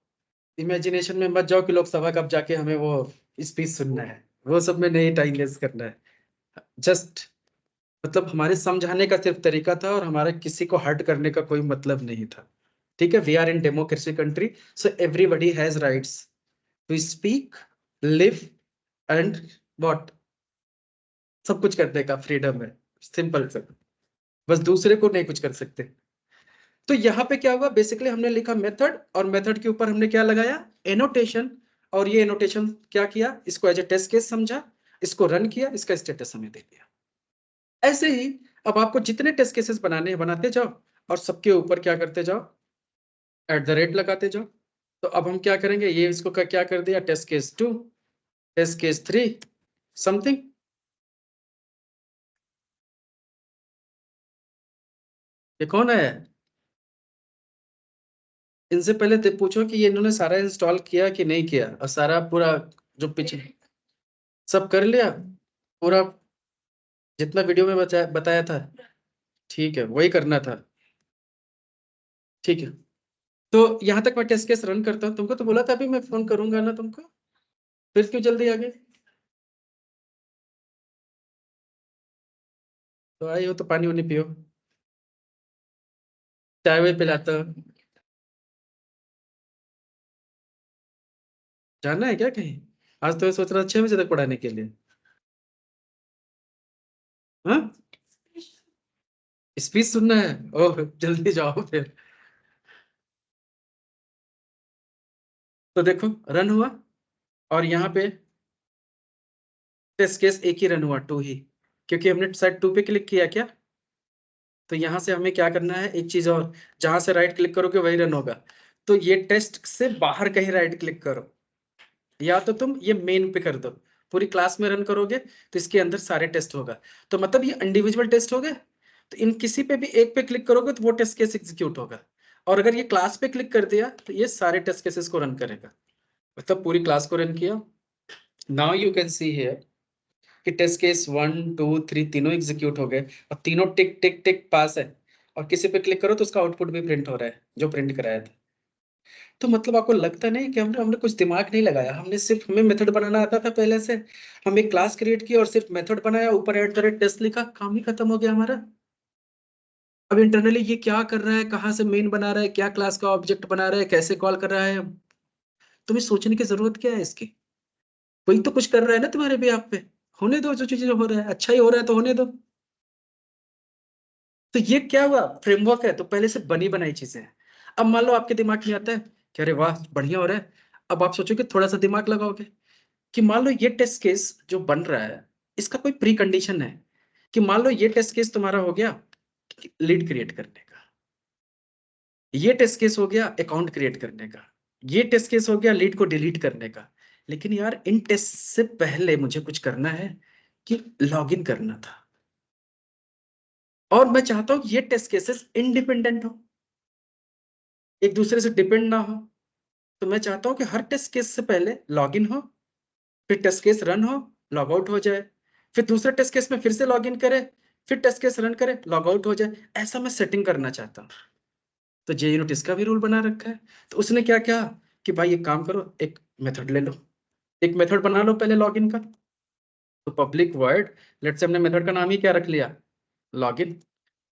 इमेजिनेशन में मत जाओ कि लोकसभा कब जाके हमें वो स्पीच सुनना है, वो सब में नहीं टाइम वेस्ट करना है। जस्ट मतलब हमारे समझाने का सिर्फ तरीका था, और हमारा किसी को हर्ट करने का कोई मतलब नहीं था। ठीक है? We are in democracy country, so everybody has rights to speak, live and what, सब कुछ करने का फ्रीडम है। सिंपल से, बस दूसरे को नहीं कुछ कर सकते। तो यहाँ पे क्या हुआ? बेसिकली हमने लिखा मेथड, और मेथड के ऊपर हमने क्या लगाया? एनोटेशन। और ये एनोटेशन क्या किया? इसको एज ए टेस्ट केस समझा, इसको रन किया, इसका स्टेटस हमें दे दिया। ऐसे ही अब आपको जितने टेस्ट केसेस बनाने हैं बनाते जाओ, और सबके ऊपर क्या करते जाओ? @ लगाते जाओ। तो अब हम क्या करेंगे? ये इसको क्या कर दिया? Test case 2, test case 3, something. ये कौन है? इनसे पहले पूछो कि ये इन्होंने सारा इंस्टॉल किया कि नहीं किया, और सारा पूरा जो पीछे सब कर लिया पूरा, जितना वीडियो में बताया था। ठीक है, वही करना था। ठीक है, तो यहाँ तक मैं टेस्ट केस रन करता हूँ। तुमको तो बोला था अभी मैं फोन करूंगा ना तुमको, फिर क्यों जल्दी आ गए? तो आई हो तो पानी वानी पियो, चाय वाय पिलाता हूँ। जाना है क्या कहीं? आज तो मैं सोच रहा था 6 बजे तक पढ़ाने के लिए। हाँ, स्पीच सुनना है? ओह जल्दी जाओ फिर। तो देखो रन हुआ, और यहाँ पे टेस्ट केस एक ही रन हुआ, 2 ही। क्योंकि हमने साइड 2 पे क्लिक किया क्या, तो यहाँ से हमें क्या करना है, एक चीज और, जहां से राइट क्लिक करोगे वही रन होगा। तो ये टेस्ट से बाहर कहीं राइट क्लिक करो, या तो तुम ये मेन पे कर दो, पूरी क्लास में रन करोगे तो इसके अंदर सारे टेस्ट होगा। तो मतलब ये इंडिविजुअल टेस्ट हो गए, तो इन किसी पे भी एक पे क्लिक करोगे तो वो टेस्ट केस एग्जीक्यूट होगा, और अगर ये क्लास पे क्लिक कर दिया तो ये सारे टेस्ट केसेस को रन करेगा। मतलब पूरी क्लास को रन किया। Now you can see here कि टेस्ट केस 1 2 3 तीनों एग्जीक्यूट हो गए, और तीनों टिक टिक टिक पास है, और किसी पे क्लिक करो तो उसका आउटपुट भी प्रिंट हो रहा है जो प्रिंट कराया था। तो मतलब आपको लगता नहीं कि हमने हमने कुछ दिमाग नहीं लगाया, हमने सिर्फ, हमें मेथड बनाना आता था पहले से, हम एक क्लास क्रिएट की और सिर्फ मेथड बनाया, ऊपर @टेस्ट लिखा, काम ही खत्म हो गया हमारा। अब इंटरनली ये क्या कर रहा है, कहाँ से मेन बना रहा है, क्या क्लास का ऑब्जेक्ट बना रहा है, कैसे कॉल कर रहा है, तुम्हें सोचने की जरूरत क्या है इसकी। कोई तो कुछ कर रहा है ना तुम्हारे भी आप पे, होने दो, जो चीजें हो रहा है अच्छा ही हो रहा है तो होने दो। तो ये क्या हुआ, फ्रेमवर्क है तो पहले से बनी बनाई चीजें हैं। अब मान लो आपके दिमाग में आता है कि अरे वाह बढ़िया हो रहा है, अब आप सोचोगे थोड़ा सा दिमाग लगाओगे कि मान लो ये टेस्ट केस जो बन रहा है, इसका कोई प्री कंडीशन है, कि मान लो ये टेस्ट केस तुम्हारा हो गया लीड क्रिएट करने का, ये टेस्ट केस हो गया अकाउंट क्रिएट करने का, ये टेस्ट केस हो गया लीड को डिलीट करने का। लेकिन यार इन टेस्ट से पहले मुझे कुछ करना है, कि लॉगिन करना था, और मैं चाहता हूं ये टेस्ट केसेस इंडिपेंडेंट हो, एक दूसरे से डिपेंड ना हो। तो मैं चाहता हूं कि हर टेस्ट केस से पहले लॉगिन हो, फिर टेस्ट केस रन हो, लॉग आउट हो जाए, फिर दूसरे टेस्ट केस में फिर से लॉगिन करे, फिर टेस्ट केस रन करे, लॉग आउट हो जाए। ऐसा मैं सेटिंग करना चाहता हूँ। तो JUnit इसका भी रूल बना रखा है। तो उसने क्या किया कि भाई एक काम करो, एक मेथड ले लो, एक मेथड बना लो पहले लॉगिन का। तो पब्लिक वर्ड, लेट्स से हमने मेथड का नाम ही क्या रख लिया, लॉगिन,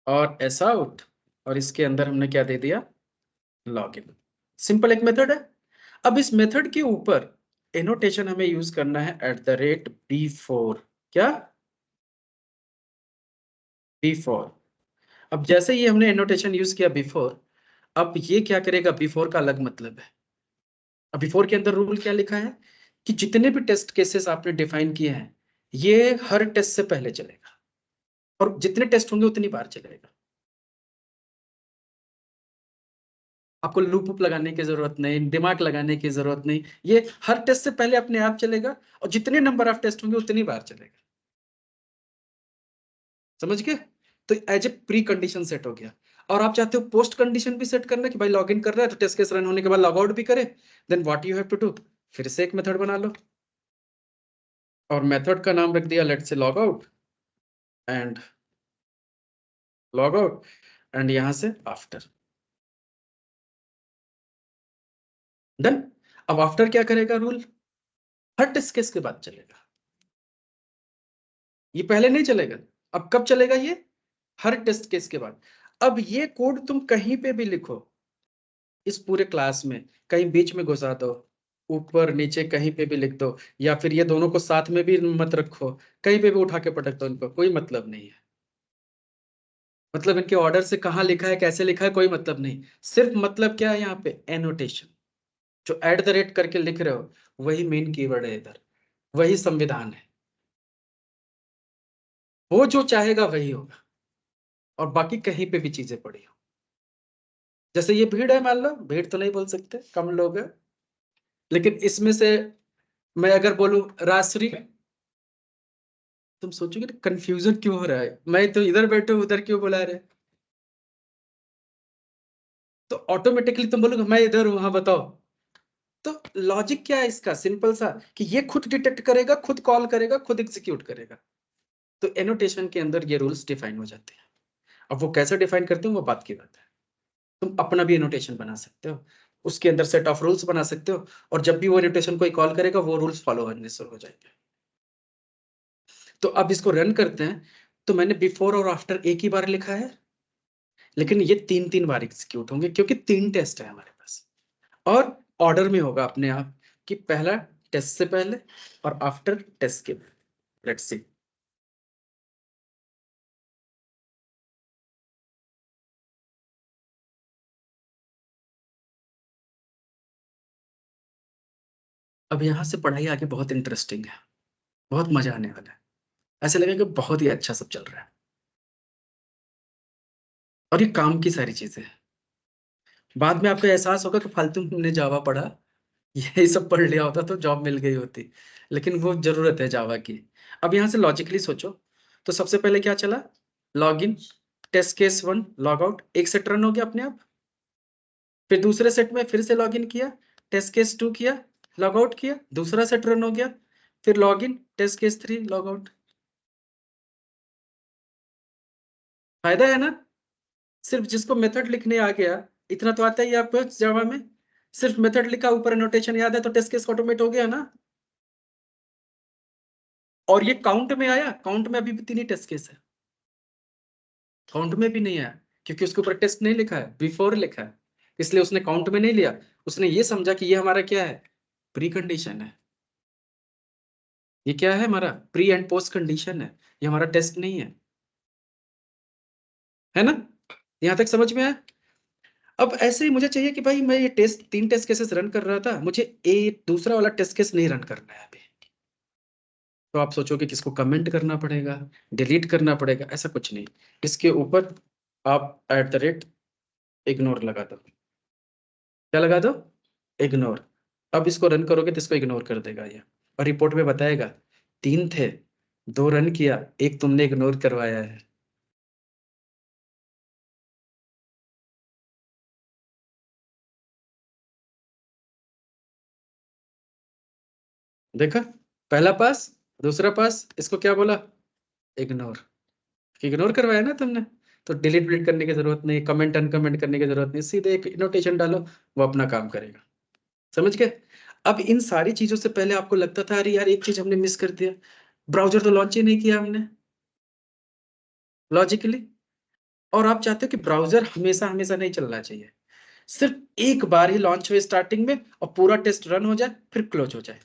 और एस आउट, और इसके अंदर हमने क्या दे दिया, लॉगिन। सिंपल एक मेथड है। अब इस मेथड के ऊपर एनोटेशन हमें यूज करना है @B4। क्या, B4। अब जैसे ही हमने एनोटेशन यूज किया B4, अब ये क्या करेगा, B4 का अलग मतलब है। अब B4 के अंदर रूल क्या लिखा है, कि जितने भी टेस्ट केसेस आपने डिफाइन किए हैं, ये हर टेस्ट से पहले चलेगा, और जितने टेस्ट होंगे उतनी बार चलेगा। आपको लूप उप लगाने की जरूरत नहीं, दिमाग लगाने की जरूरत नहीं, ये हर टेस्ट से पहले अपने आप चलेगा, और जितने नंबर ऑफ टेस्ट होंगे उतनी बार चलेगा। समझ गए। तो as a pre condition set हो गया। और आप चाहते हो पोस्ट कंडीशन भी सेट करना, कि भाई लॉगिन कर रहा है तो टेस्ट केस रन होने के बाद लॉग आउट भी करे, then what you have to do, फिर से एक मेथड बना लो, और मेथड का नाम रख दिया let's say log out, and log out, and यहां से आफ्टर, डन। अब आफ्टर क्या करेगा रूल, हर टेस्ट केस के बाद चलेगा, ये पहले नहीं चलेगा। अब कब चलेगा ये, हर टेस्ट केस के बाद। अब ये कोड तुम कहीं पे भी लिखो इस पूरे क्लास में, कहीं बीच में घुसा दो, ऊपर नीचे कहीं पे भी लिख दो, या फिर ये दोनों को साथ में भी मत रखो, कहीं पे भी उठा के पटक दो, इनको कोई मतलब नहीं है। मतलब इनके ऑर्डर से कहाँ लिखा है कैसे लिखा है कोई मतलब नहीं, सिर्फ मतलब क्या है यहाँ पे, एनोटेशन। जो करके लिख रहे हो वही मेन कीवर्ड है इधर, वही संविधान है, वो जो चाहेगा वही होगा, और बाकी कहीं पे भी चीजें पड़ी हो। जैसे ये भीड़ है, मान लो भीड़ तो नहीं बोल सकते, कम लोग है, लेकिन इसमें से मैं अगर बोलूं राजश्री, तुम सोचोगे कंफ्यूजन क्यों हो रहा है, मैं तो इधर बैठे हूं उधर क्यों बुला रहे, तो ऑटोमेटिकली तुम बोलोगे मैं इधर हूं, हाँ बताओ। तो लॉजिक क्या है इसका, सिंपल सा, कि ये खुद डिटेक्ट करेगा, खुद कॉल करेगा, खुद एग्जीक्यूट करेगा। तो एनोटेशन के अंदर ये रूल्स डिफाइन हो जाते हैं। अब वो कैसे डिफाइन करते हो वो बात की बात है। तुम अपना भी एनोटेशन बना सकते हो, उसके अंदर सेट ऑफ रूल्स बना सकते हो, और जब भी वो एनोटेशन कोई कॉल करेगा वो रूल्स फॉलो होने शुरू हो जाएंगे। तो अब इसको रन करते हैं। तो मैंने बिफोर और आफ्टर एक ही बार लिखा है, लेकिन ये 3 3 बार एग्जीक्यूट होंगे, क्योंकि 3 टेस्ट है हमारे पास, और ऑर्डर में होगा अपने आप, कि पहला टेस्ट से पहले और आफ्टर टेस्ट के। Let's see. अब यहाँ से पढ़ाई आगे बहुत इंटरेस्टिंग है, बहुत मजा आने वाला है। ऐसे लगेगा कि बहुत ही अच्छा सब चल रहा है, और ये काम की सारी चीजें हैं। बाद में आपको एहसास होगा कि फालतू में हमने जावा पढ़ा, यही सब पढ़ लिया होता तो जॉब मिल गई होती, लेकिन वो जरूरत है जावा की। अब यहाँ से लॉजिकली सोचो, तो सबसे पहले क्या चला, log in, test case 1 log out, एक सेट रन हो गया अपने आप। फिर दूसरे सेट में फिर से लॉग इन किया, टेस्ट केस 2 किया, लॉग आउट किया, दूसरा सेट रन हो गया, फिर log in, test case 3 log out. फायदा है ना? सिर्फ जिसको मेथड लिखने आ गया, इतना तो आता ही है आपको जावा में, सिर्फ मेथड लिखा, ऊपर नोटेशन याद है, तो टेस्ट केस ऑटोमेट हो गया ना। और ये काउंट में आया, काउंट में अभी भी 3 ही टेस्ट केस है, काउंट में भी नहीं आया, क्योंकि उसके ऊपर टेस्ट नहीं लिखा है, बिफोर लिखा है, इसलिए उसने काउंट में नहीं लिया। उसने ये समझा कि ये हमारा क्या है, प्री कंडीशन है, ये क्या है हमारा प्री एंड पोस्ट कंडीशन है, ये हमारा टेस्ट नहीं है ना? यहां तक समझ में आया? अब ऐसे ही मुझे चाहिए कि भाई मैं ये टेस्ट 3 टेस्ट केसेस रन कर रहा था, मुझे दूसरा वाला टेस्ट केस नहीं रन करना है अभी। तो आप सोचोगे कि इसको कमेंट करना पड़ेगा, डिलीट करना पड़ेगा, ऐसा कुछ नहीं। इसके ऊपर आप @ इग्नोर लगा दो। क्या लगा दो? इग्नोर। अब इसको रन करोगे तो इसको इग्नोर कर देगा ये, और रिपोर्ट में बताएगा 3 थे, 2 रन किया, 1 तुमने इग्नोर करवाया है। देखा, पहला पास, दूसरा पास, इसको क्या बोला, इग्नोर। इग्नोर करवाया ना तुमने, तो डिलीट डिलीट करने की जरूरत नहीं, कमेंट अनकमेंट करने की जरूरत नहीं, सीधे एक नोटेशन डालो, वो अपना काम करेगा। समझ गए? अब इन सारी चीजों से पहले आपको लगता था अरे यार एक चीज हमने मिस कर दिया, ब्राउजर तो लॉन्च ही नहीं किया हमने लॉजिकली। और आप चाहते हो कि ब्राउजर हमेशा हमेशा नहीं चलना चाहिए, सिर्फ एक बार ही लॉन्च हुए स्टार्टिंग में, और पूरा टेस्ट रन हो जाए, फिर क्लोज हो जाए,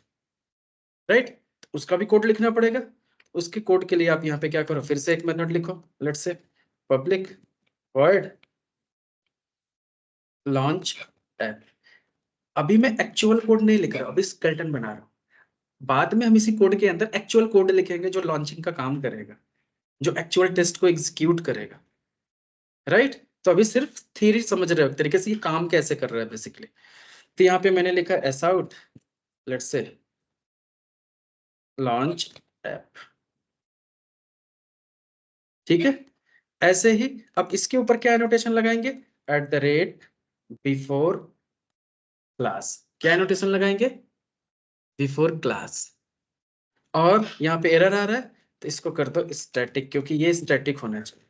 राइट? उसका भी कोड लिखना पड़ेगा। उसके कोड के लिए आप यहाँ पे क्या करो, फिर से एक मेथड लिखो, let's say public void launch app. अभी मैं एक्चुअल कोड नहीं लिख रहा, अभी स्केलेटन बना रहा हूँ। बाद में हम इसी कोड के अंदर एक्चुअल कोड लिखेंगे जो लॉन्चिंग का काम करेगा, जो एक्चुअल टेस्ट को एग्जीक्यूट करेगा, राइट? तो अभी सिर्फ थ्योरी समझ रहे हो एक तरीके से ये काम कैसे कर रहा है बेसिकली। तो यहाँ पे मैंने लिखा S out, let's say launch app, ठीक है? ऐसे ही अब इसके ऊपर क्या एनोटेशन लगाएंगे, बिफोर क्लास। क्या एनोटेशन लगाएंगे, बिफोर क्लास। और यहाँ पे एरर आ रहा है, तो इसको कर दो स्टैटिक, क्योंकि ये स्टैटिक होना चाहिए।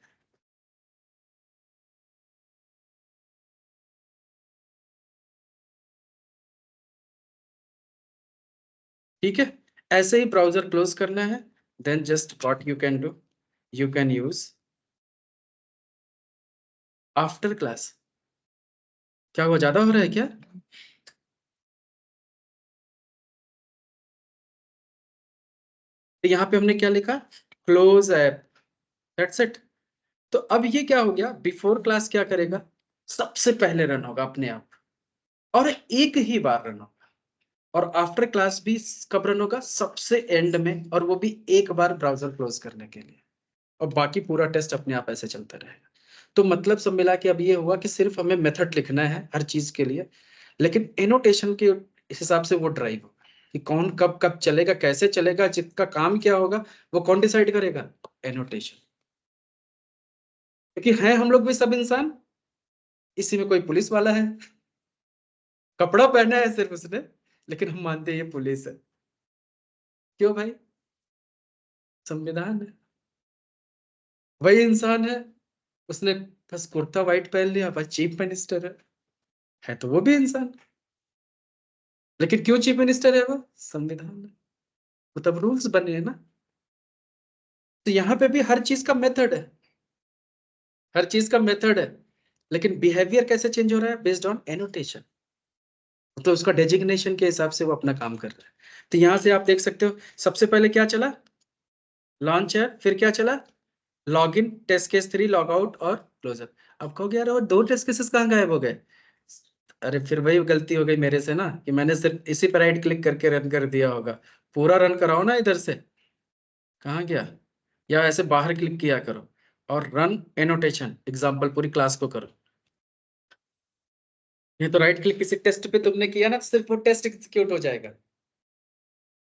ठीक है? ऐसे ही ब्राउजर क्लोज करना है, then just what you can do, you can use after class. क्या वो ज्यादा हो रहा है क्या? तो यहाँ पे हमने क्या लिखा, क्लोज ऐप, दैट्स इट। तो अब ये क्या हो गया, बिफोर क्लास क्या करेगा, सबसे पहले रन होगा अपने आप, और एक ही बार रन होगा। और आफ्टर क्लास भी कब रन होगा, सबसे एंड में, और वो भी एक बार ब्राउजर क्लोज करने के लिए, और बाकी पूरा टेस्ट अपने आप ऐसे चलता रहेगा। तो मतलब सब मिला के अब ये हुआ कि सिर्फ हमें मेथड लिखना है हर चीज के लिए, लेकिन एनोटेशन के हिसाब से वो ड्राइव होगा कि कौन कब कब चलेगा, कैसे चलेगा, जिसका काम क्या होगा, वो कौन डिसाइड करेगा, एनोटेशन। क्योंकि है हम लोग भी सब इंसान, इसी में कोई पुलिस वाला है, कपड़ा पहना है सिर्फ उसने, लेकिन हम मानते हैं ये पुलिस है। क्यों भाई? संविधान है, वही इंसान है, उसने बस कुर्ता व्हाइट पहन लिया, बस चीफ मिनिस्टर है तो वो भी इंसान। लेकिन क्यों चीफ मिनिस्टर है वो, संविधान है, वो तब रूल्स बने हैं ना। तो यहाँ पे भी हर चीज का मेथड है, हर चीज का मेथड है, लेकिन बिहेवियर कैसे चेंज हो रहा है, बेस्ड ऑन एनोटेशन। तो उसका डेजिग्नेशन के हिसाब से वो अपना काम कर रहा है। तो यहाँ से आप देख सकते हो, सबसे पहले क्या चला, लॉन्च है, फिर क्या चला, log in, test case 3 log out और क्लोजर। अब कहोगे यार वो 2 टेस्ट केसेस कहाँ गायब हो गए? अरे फिर वही गलती हो गई मेरे से ना, कि मैंने सिर्फ इसी पर राइट क्लिक करके रन कर दिया होगा। पूरा रन कराओ ना इधर से, कहाँ गया, या ऐसे बाहर क्लिक किया करो और रन एनोटेशन एग्जाम्पल पूरी क्लास को करो। ये तो राइट क्लिक किसी टेस्ट पे तुमने किया ना, तो सिर्फ वो टेस्ट एग्जीक्यूट हो जाएगा।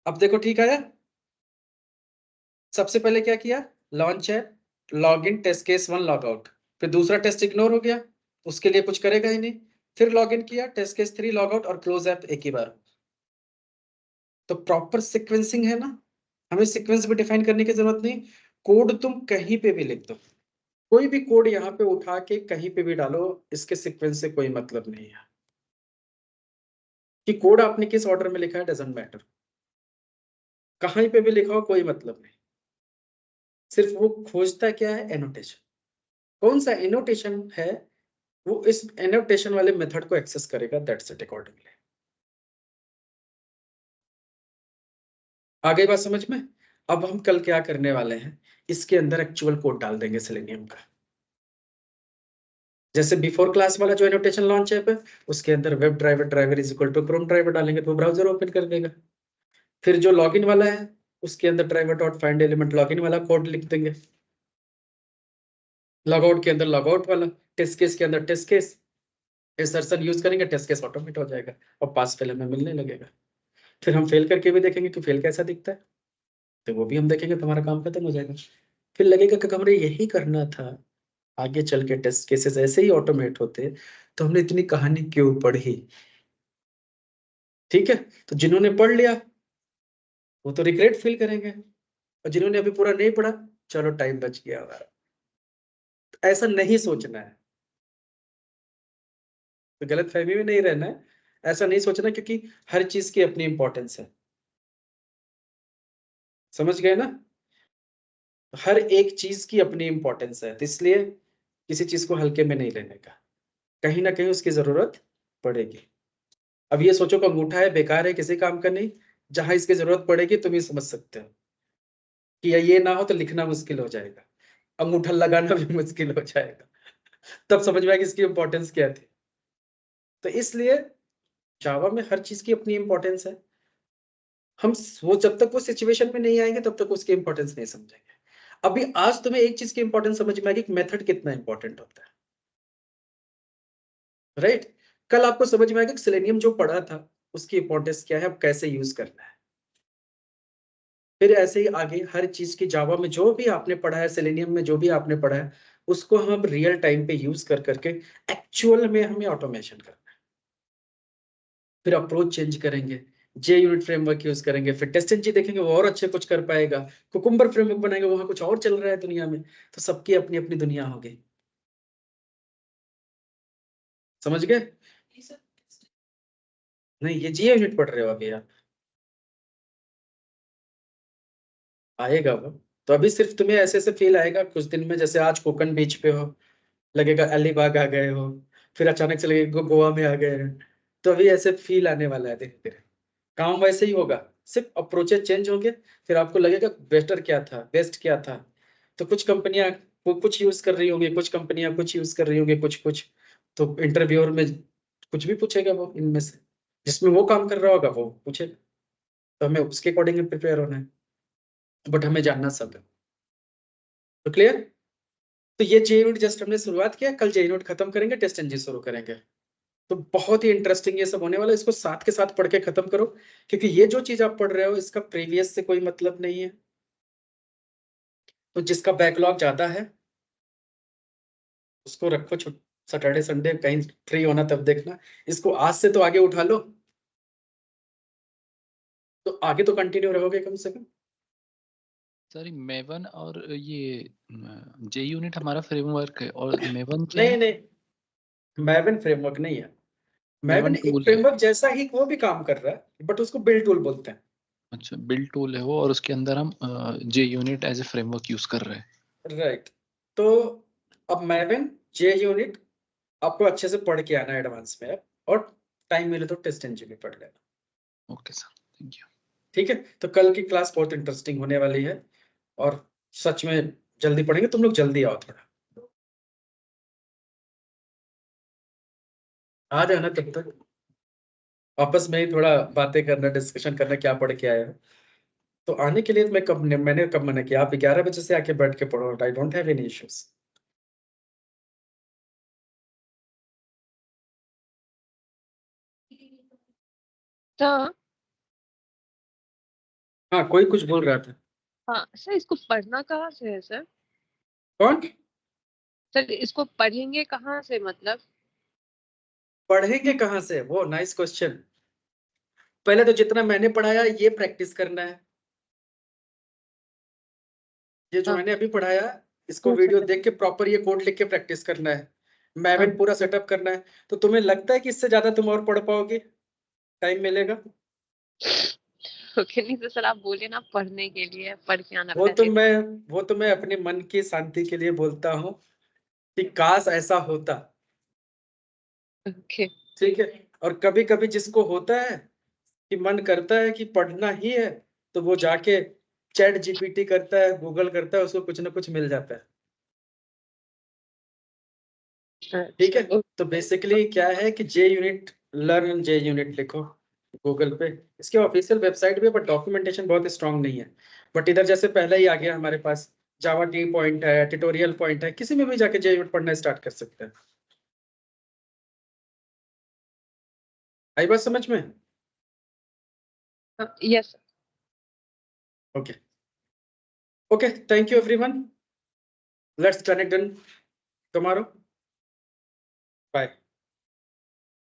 अब देखो ठीक आया। सबसे पहले क्या किया, लॉन्च है, log in, test case 1 log out, फिर दूसरा टेस्ट इग्नोर हो गया, उसके लिए कुछ करेगा ही नहीं, फिर लॉग इन किया, टेस्ट केस 3 लॉग आउट और क्लोज ऐप एक ही बार। तो प्रॉपर सीक्वेंसिंग है ना, हमें सीक्वेंस भी डिफाइन करने की जरूरत नहीं। कोड तुम कहीं पे भी लिख दो, कोई भी कोड यहाँ पे उठा के कहीं पे भी डालो, इसके सीक्वेंस से कोई मतलब नहीं है कि कोड आपने किस ऑर्डर में लिखा है, डजंट मैटर, कहीं पे भी लिखा हो कोई मतलब नहीं। सिर्फ वो खोजता क्या है, एनोटेशन, कौन सा एनोटेशन है, वो इस एनोटेशन वाले मेथड को एक्सेस करेगा, दैट्स इट अकॉर्डिंगली। आ गई बात समझ में। अब हम कल क्या करने वाले हैं, इसके अंदर एक्चुअल कोड डाल देंगे सेलेनियम का। जैसे बिफोर क्लास वाला जो एनोटेशन लॉन्च है, उसके अंदर web driver driver is equal to Chrome driver डालेंगे तो ब्राउजर ओपन कर देगा। फिर जो लॉगिन वाला है, उसके अंदर driver dot find element login वाला कोड लिख देंगे। लॉगआउट के अंदर लॉगआउट वाला, टेस्ट केस के अंदर टेस्ट केस, असर्शन यूज करेंगे, टेस्ट केस ऑटोमेट हो जाएगा और पास फेल हमें मिलने लगेगा। फिर हम फेल करके भी देखेंगे कि फेल कैसा दिखता है, तो वो भी हम देखेंगे, तो हमारा काम खत्म हो जाएगा। फिर लगेगा कि हमें यही करना था, आगे चल के टेस्ट केसेस ऐसे ही ऑटोमेट होते, तो हमने इतनी कहानी क्यों पढ़ी। ठीक है, तो जिन्होंने पढ़ लिया वो तो रिग्रेट फील करेंगे, और जिन्होंने अभी पूरा नहीं पढ़ा, चलो टाइम बच गया हमारा। तो ऐसा नहीं सोचना है, तो गलत फहमी में नहीं रहना है, ऐसा नहीं सोचना, क्योंकि हर चीज की अपनी इंपॉर्टेंस है। समझ गए ना, हर एक चीज की अपनी इंपॉर्टेंस है, तो इसलिए किसी चीज को हल्के में नहीं लेने का, कहीं ना कहीं उसकी जरूरत पड़ेगी। अब ये सोचो कि अंगूठा है, बेकार है, किसी काम का नहीं, जहां इसकी जरूरत पड़ेगी तुम ही समझ सकते हो कि ये ना हो तो लिखना मुश्किल हो जाएगा, अंगूठा लगाना भी मुश्किल हो जाएगा, तब समझ में आएगी इसकी इंपॉर्टेंस क्या थी। तो इसलिए जावा में हर चीज की अपनी इंपॉर्टेंस है। हम वो जब तक वो सिचुएशन में नहीं आएंगे तब तक उसकी इंपॉर्टेंस नहीं समझेंगे। अभी आज तुम्हें एक चीज की इंपॉर्टेंस समझ में आएगी कि मेथड कितना इंपॉर्टेंट होता है, राइट। कल आपको समझ में आएगा कि सेलेनियम जो पढ़ा था उसकी इंपॉर्टेंस क्या है, अब कैसे यूज करना है। फिर ऐसे ही आगे हर चीज की जावा में जो भी आपने पढ़ा है, सेलेनियम में जो भी आपने पढ़ा है, उसको हम रियल टाइम पे यूज कर करके एक्चुअल में हमें ऑटोमेशन करना है। फिर अप्रोच चेंज करेंगे, जे यूनिट फ्रेमवर्क यूज करेंगे, फिर टेस्ट एनजी देखेंगे वो और अच्छे कुछ कर पाएगा, कुकुम्बर फ्रेमवर्क बनाएंगे, वहां कुछ और चल रहा है दुनिया में, तो सबकी अपनी अपनी दुनिया होगी। समझ गए। नहीं, ये जी यूनिट पढ़ रहे हो अभी आप, आएगा वो। तो अभी सिर्फ तुम्हें ऐसे ऐसे फील आएगा कुछ दिन में, जैसे आज कोकन बीच पे हो, लगेगा अलीबाग आ गए हो, फिर अचानक से लगेगा गोवा में आ गए हैं। तो अभी ऐसे फील आने वाला है धीरे धीरे, काम वैसे ही होगा, सिर्फ अप्रोचेस चेंज होंगे। फिर आपको लगेगा बेटर क्या था, बेस्ट क्या था। तो कुछ कंपनियां कुछ यूज कर रही होंगी, कुछ कंपनियां कुछ यूज कर रही होंगी, कुछ कुछ। तो इंटरव्यूअर में कुछ भी पूछेगा वो इनमें से, जिसमें वो काम कर रहा होगा वो पूछेगा, तो हमें उसके अकॉर्डिंग प्रिपेयर होना है, बट हमें जानना सब है। तो क्लियर। तो ये जे यूनिट जस्ट हमने शुरुआत किया, कल जे यूनिट खत्म करेंगे, टेस्ट एनजी शुरू करेंगे। तो बहुत ही इंटरेस्टिंग ये सब होने वाला है, इसको साथ के साथ पढ़ के खत्म करो, क्योंकि ये जो चीज आप पढ़ रहे हो इसका प्रीवियस से कोई मतलब नहीं है। तो जिसका बैकलॉग ज्यादा है उसको रखो, सैटरडे संडे कहीं फ्री होना तब देखना, इसको आज से तो आगे उठा लो, तो आगे तो कंटिन्यू रहोगे कम से कम। सर मेवन और ये जे यूनिट हमारा फ्रेमवर्क है, और मेवन क्या नहीं है? नहीं, मैवन फ्रेमवर्क नहीं है, मैवन मेवन एक टूल है। फ्रेमवर्क जैसा ही वो भी काम कर रहा है, बट उसको बिल्ड टूल बोलते हैं। अच्छा, बिल्ड टूल है वो, और उसके अंदर हम JUnit as a framework use कर रहे हैं। राइट। तो अब मैवन जे यूनिट आपको अच्छे से पढ़ के आना एडवांस में अब, और टाइम मिले तो टेस्ट एनजी भी पढ़ लेना। Okay sir, thank you. ठीक है, तो कल की क्लास बहुत इंटरेस्टिंग होने वाली है, और सच में जल्दी पढ़ेंगे, तुम लोग जल्दी आओ थोड़ा, आ जाना तब तक, आपस में ही थोड़ा बातें करना, डिस्कशन करना क्या पढ़ के आए हो। तो आने के लिए मैंने कब मना किया? आप 11 बजे से आके बैठ के पढ़ो, I don't have any issues. Sir हाँ, कोई कुछ बोल रहा था। हाँ सर, इसको पढ़ना कहाँ से है सर? कौन? सर इसको पढ़ेंगे कहाँ से, मतलब? पढ़ेंगे कहाँ से? वो नाइस क्वेश्चन। पहले तो जितना मैंने पढ़ाया ये प्रैक्टिस करना है। ये जो हाँ। मैंने अभी पढ़ाया इसको हाँ, वीडियो सर। देख के प्रॉपर ये कोड लिख के प्रैक्टिस करना है। हाँ। मैवन पूरा सेटअप करना है। तो तुम्हें लगता है कि इससे ज्यादा तुम और पढ़ पाओगे? टाइम मिलेगा? ओके, नहीं तो सर आप बोले ना पढ़ने के लिए, पढ़ के आना वो तो पहले। मैं वो तो मैं अपने मन की शांति के लिए बोलता हूँ कि काश ऐसा होता। ओके। ठीक है। और कभी कभी जिसको होता है कि मन करता है कि पढ़ना ही है, तो वो जाके चैट जीपीटी करता है, गूगल करता है, उसको कुछ ना कुछ मिल जाता है। ठीक है। अच्छा। तो बेसिकली क्या है कि जे यूनिट लर्न जे यूनिट लिखो गूगल पे। इसके ऑफिशियल वेबसाइट पे, बट डॉक्यूमेंटेशन बहुत स्ट्रांग नहीं है। बट इधर जैसे पहले ही आ गया हमारे पास, जावा टी पॉइंट है, ट्यूटोरियल पॉइंट है, किसी में भी जाके जे यूनिट पढ़ना स्टार्ट कर सकते हैं। आई बात समझ में? Yes. Okay okay, thank you everyone. Let's connect tomorrow. Bye.